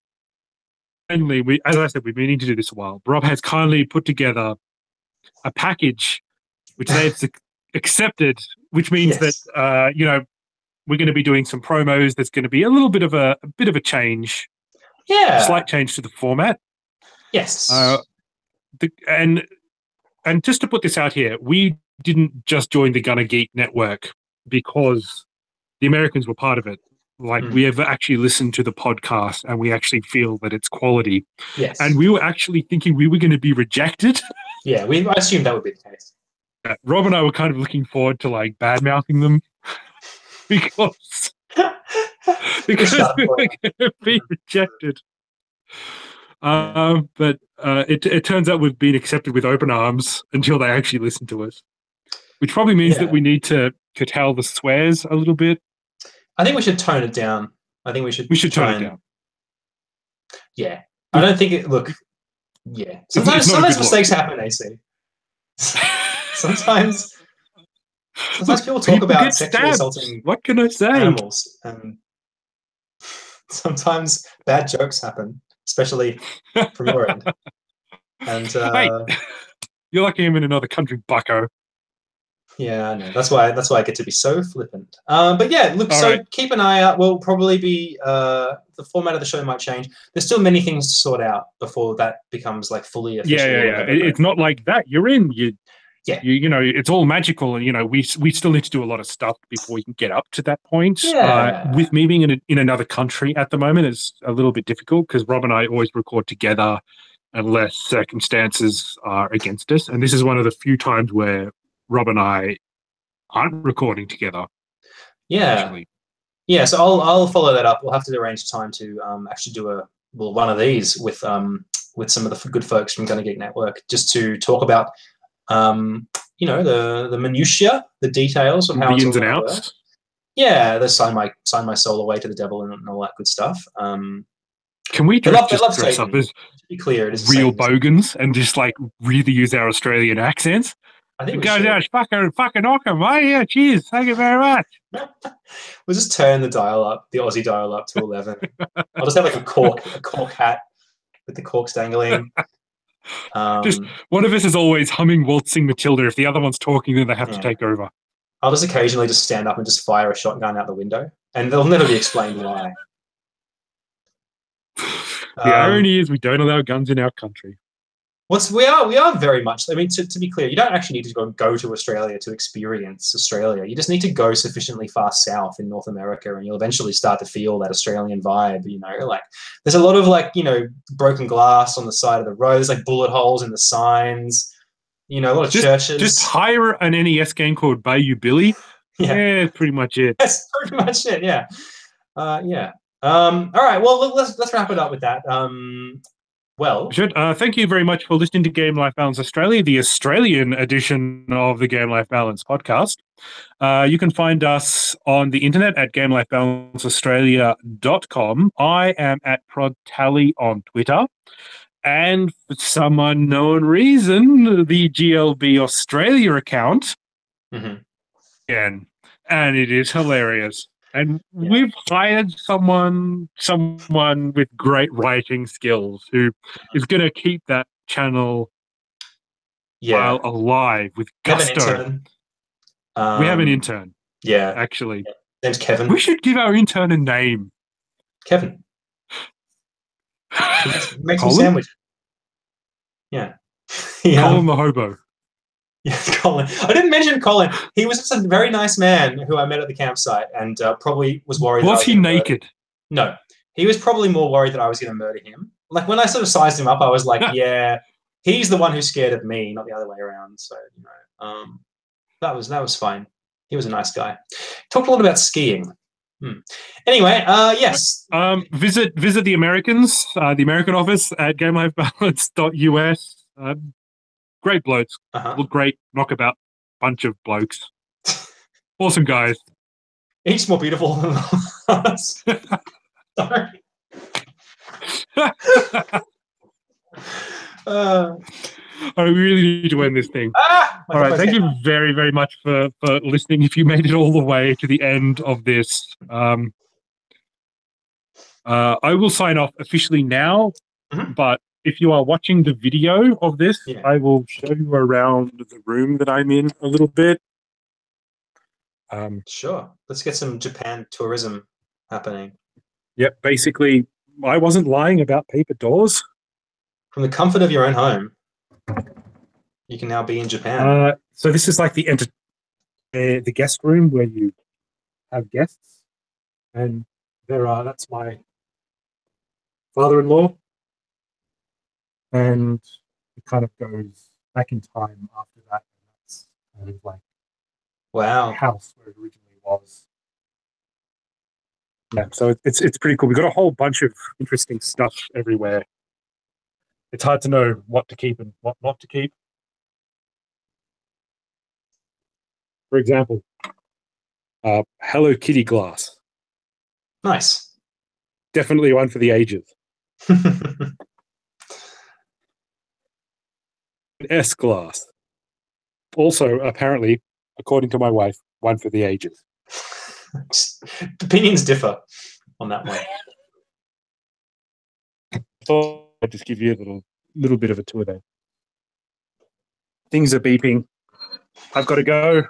as I said, we've been needing to do this a while. Rob has kindly put together a package which they've accepted, which means that we're going to be doing some promos. There's going to be a little bit of a change, slight change to the format. Yes, and just to put this out here, we didn't just join the Gotta Geek network because the Americans were part of it. Like, we have actually listened to the podcast and we actually feel that it's quality. Yes. And we were actually thinking we were going to be rejected. Yeah, I assumed that would be the case. Rob and I were kind of looking forward to, like, bad-mouthing them because we were going to be rejected. But it turns out we've been accepted with open arms until they actually listen to us, which probably means that we need to curtail the swears a little bit. I think we should tone it down. I think we should tone it down. Yeah. I don't think yeah. Sometimes mistakes happen, AC. Sometimes people talk about sexually assaulting what can I say? Animals, and sometimes bad jokes happen, especially from your end. And hey, you're lucky I'm in another country, bucko. Yeah, I know. That's why I get to be so flippant. But yeah, look. Keep an eye out. We'll probably be the format of the show might change. There's still many things to sort out before that becomes like fully official. Yeah. It's not like that. You're in. It's all magical, and we still need to do a lot of stuff before we can get up to that point. Yeah. With me being in another country at the moment, it's a little bit difficult because Rob and I always record together unless circumstances are against us, and this is one of the few times where Rob and I aren't recording together. Yeah. Actually. Yeah, so I'll follow that up. We'll have to arrange time to actually do one of these with some of the good folks from Gotta Geek Network, just to talk about the minutiae, the details of how the ins and outs. Work. Yeah, the sign my soul away to the devil and all that good stuff. Can we dress up as to be clear, it is real bogans and just like really use our Australian accents? I think It we goes should. out, fucking awesome, mate. Yeah, cheers. Thank you very much. We'll just turn the dial up, the Aussie dial up to 11. I'll just have like a cork hat with the corks dangling. Just one of us is always humming, waltzing Matilda. If the other one's talking, then they have to take over. I'll just occasionally just stand up and just fire a shotgun out the window, and they'll never be explained why. The irony is we don't allow guns in our country. We are very much. I mean, to be clear, you don't actually need to go to Australia to experience Australia. You just need to go sufficiently far south in North America, and you'll eventually start to feel that Australian vibe. You know, like there's a lot of like broken glass on the side of the road. There's like bullet holes in the signs. You know, a lot of churches. Just hire an NES game called Bayou Billy. Yeah, pretty much it. That's pretty much it. Yeah, yeah. All right. Well, let's wrap it up with that. Thank you very much for listening to Game Life Balance Australia, the Australian edition of the Game Life Balance podcast. You can find us on the internet at gamelifebalanceaustralia.com. I am at ProdTally on Twitter. And for some unknown reason, the GLB Australia account. Again, and it is hilarious. And we've hired someone with great writing skills who is going to keep that channel alive with gusto. We have an intern. Yeah. Actually. Yeah. Name's Kevin. We should give our intern a name. Kevin. Make some sandwich. Yeah. Colin the hobo. Yes, Colin. I didn't mention Colin. He was just a very nice man who I met at the campsite, and probably was worried. Was he naked? No, he was probably more worried that I was going to murder him. Like when I sort of sized him up, I was like, "Yeah, he's the one who's scared of me, not the other way around." So that was fine. He was a nice guy. Talked a lot about skiing. Anyway, yes. Visit the Americans, the American office at GameLifeBalance.us. Great blokes. Look great. Knockabout bunch of blokes. Awesome guys. Each more beautiful than us. Sorry. I really need to end this thing. All right. Thank you very, very much for listening. If you made it all the way to the end of this, I will sign off officially now, but if you are watching the video of this, I will show you around the room that I'm in a little bit. Sure. Let's get some Japan tourism happening. Yep. Basically, I wasn't lying about paper doors. From the comfort of your own home, you can now be in Japan. So this is like the guest room where you have guests. And that's my father-in-law. And it kind of goes back in time after that. And that's kind of like the house where it originally was. Yeah, so it's pretty cool. We've got a whole bunch of interesting stuff everywhere. It's hard to know what to keep and what not to keep. For example, Hello Kitty glass. Nice. Definitely one for the ages. S glass. Also, apparently, according to my wife, one for the ages. Opinions differ on that one. So I'll just give you a little bit of a tour there. Things are beeping. I've got to go.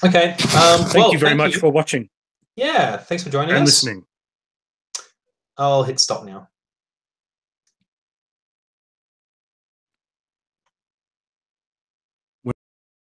Okay. Thank you very much for watching. Yeah, thanks for joining us. And listening. I'll hit stop now.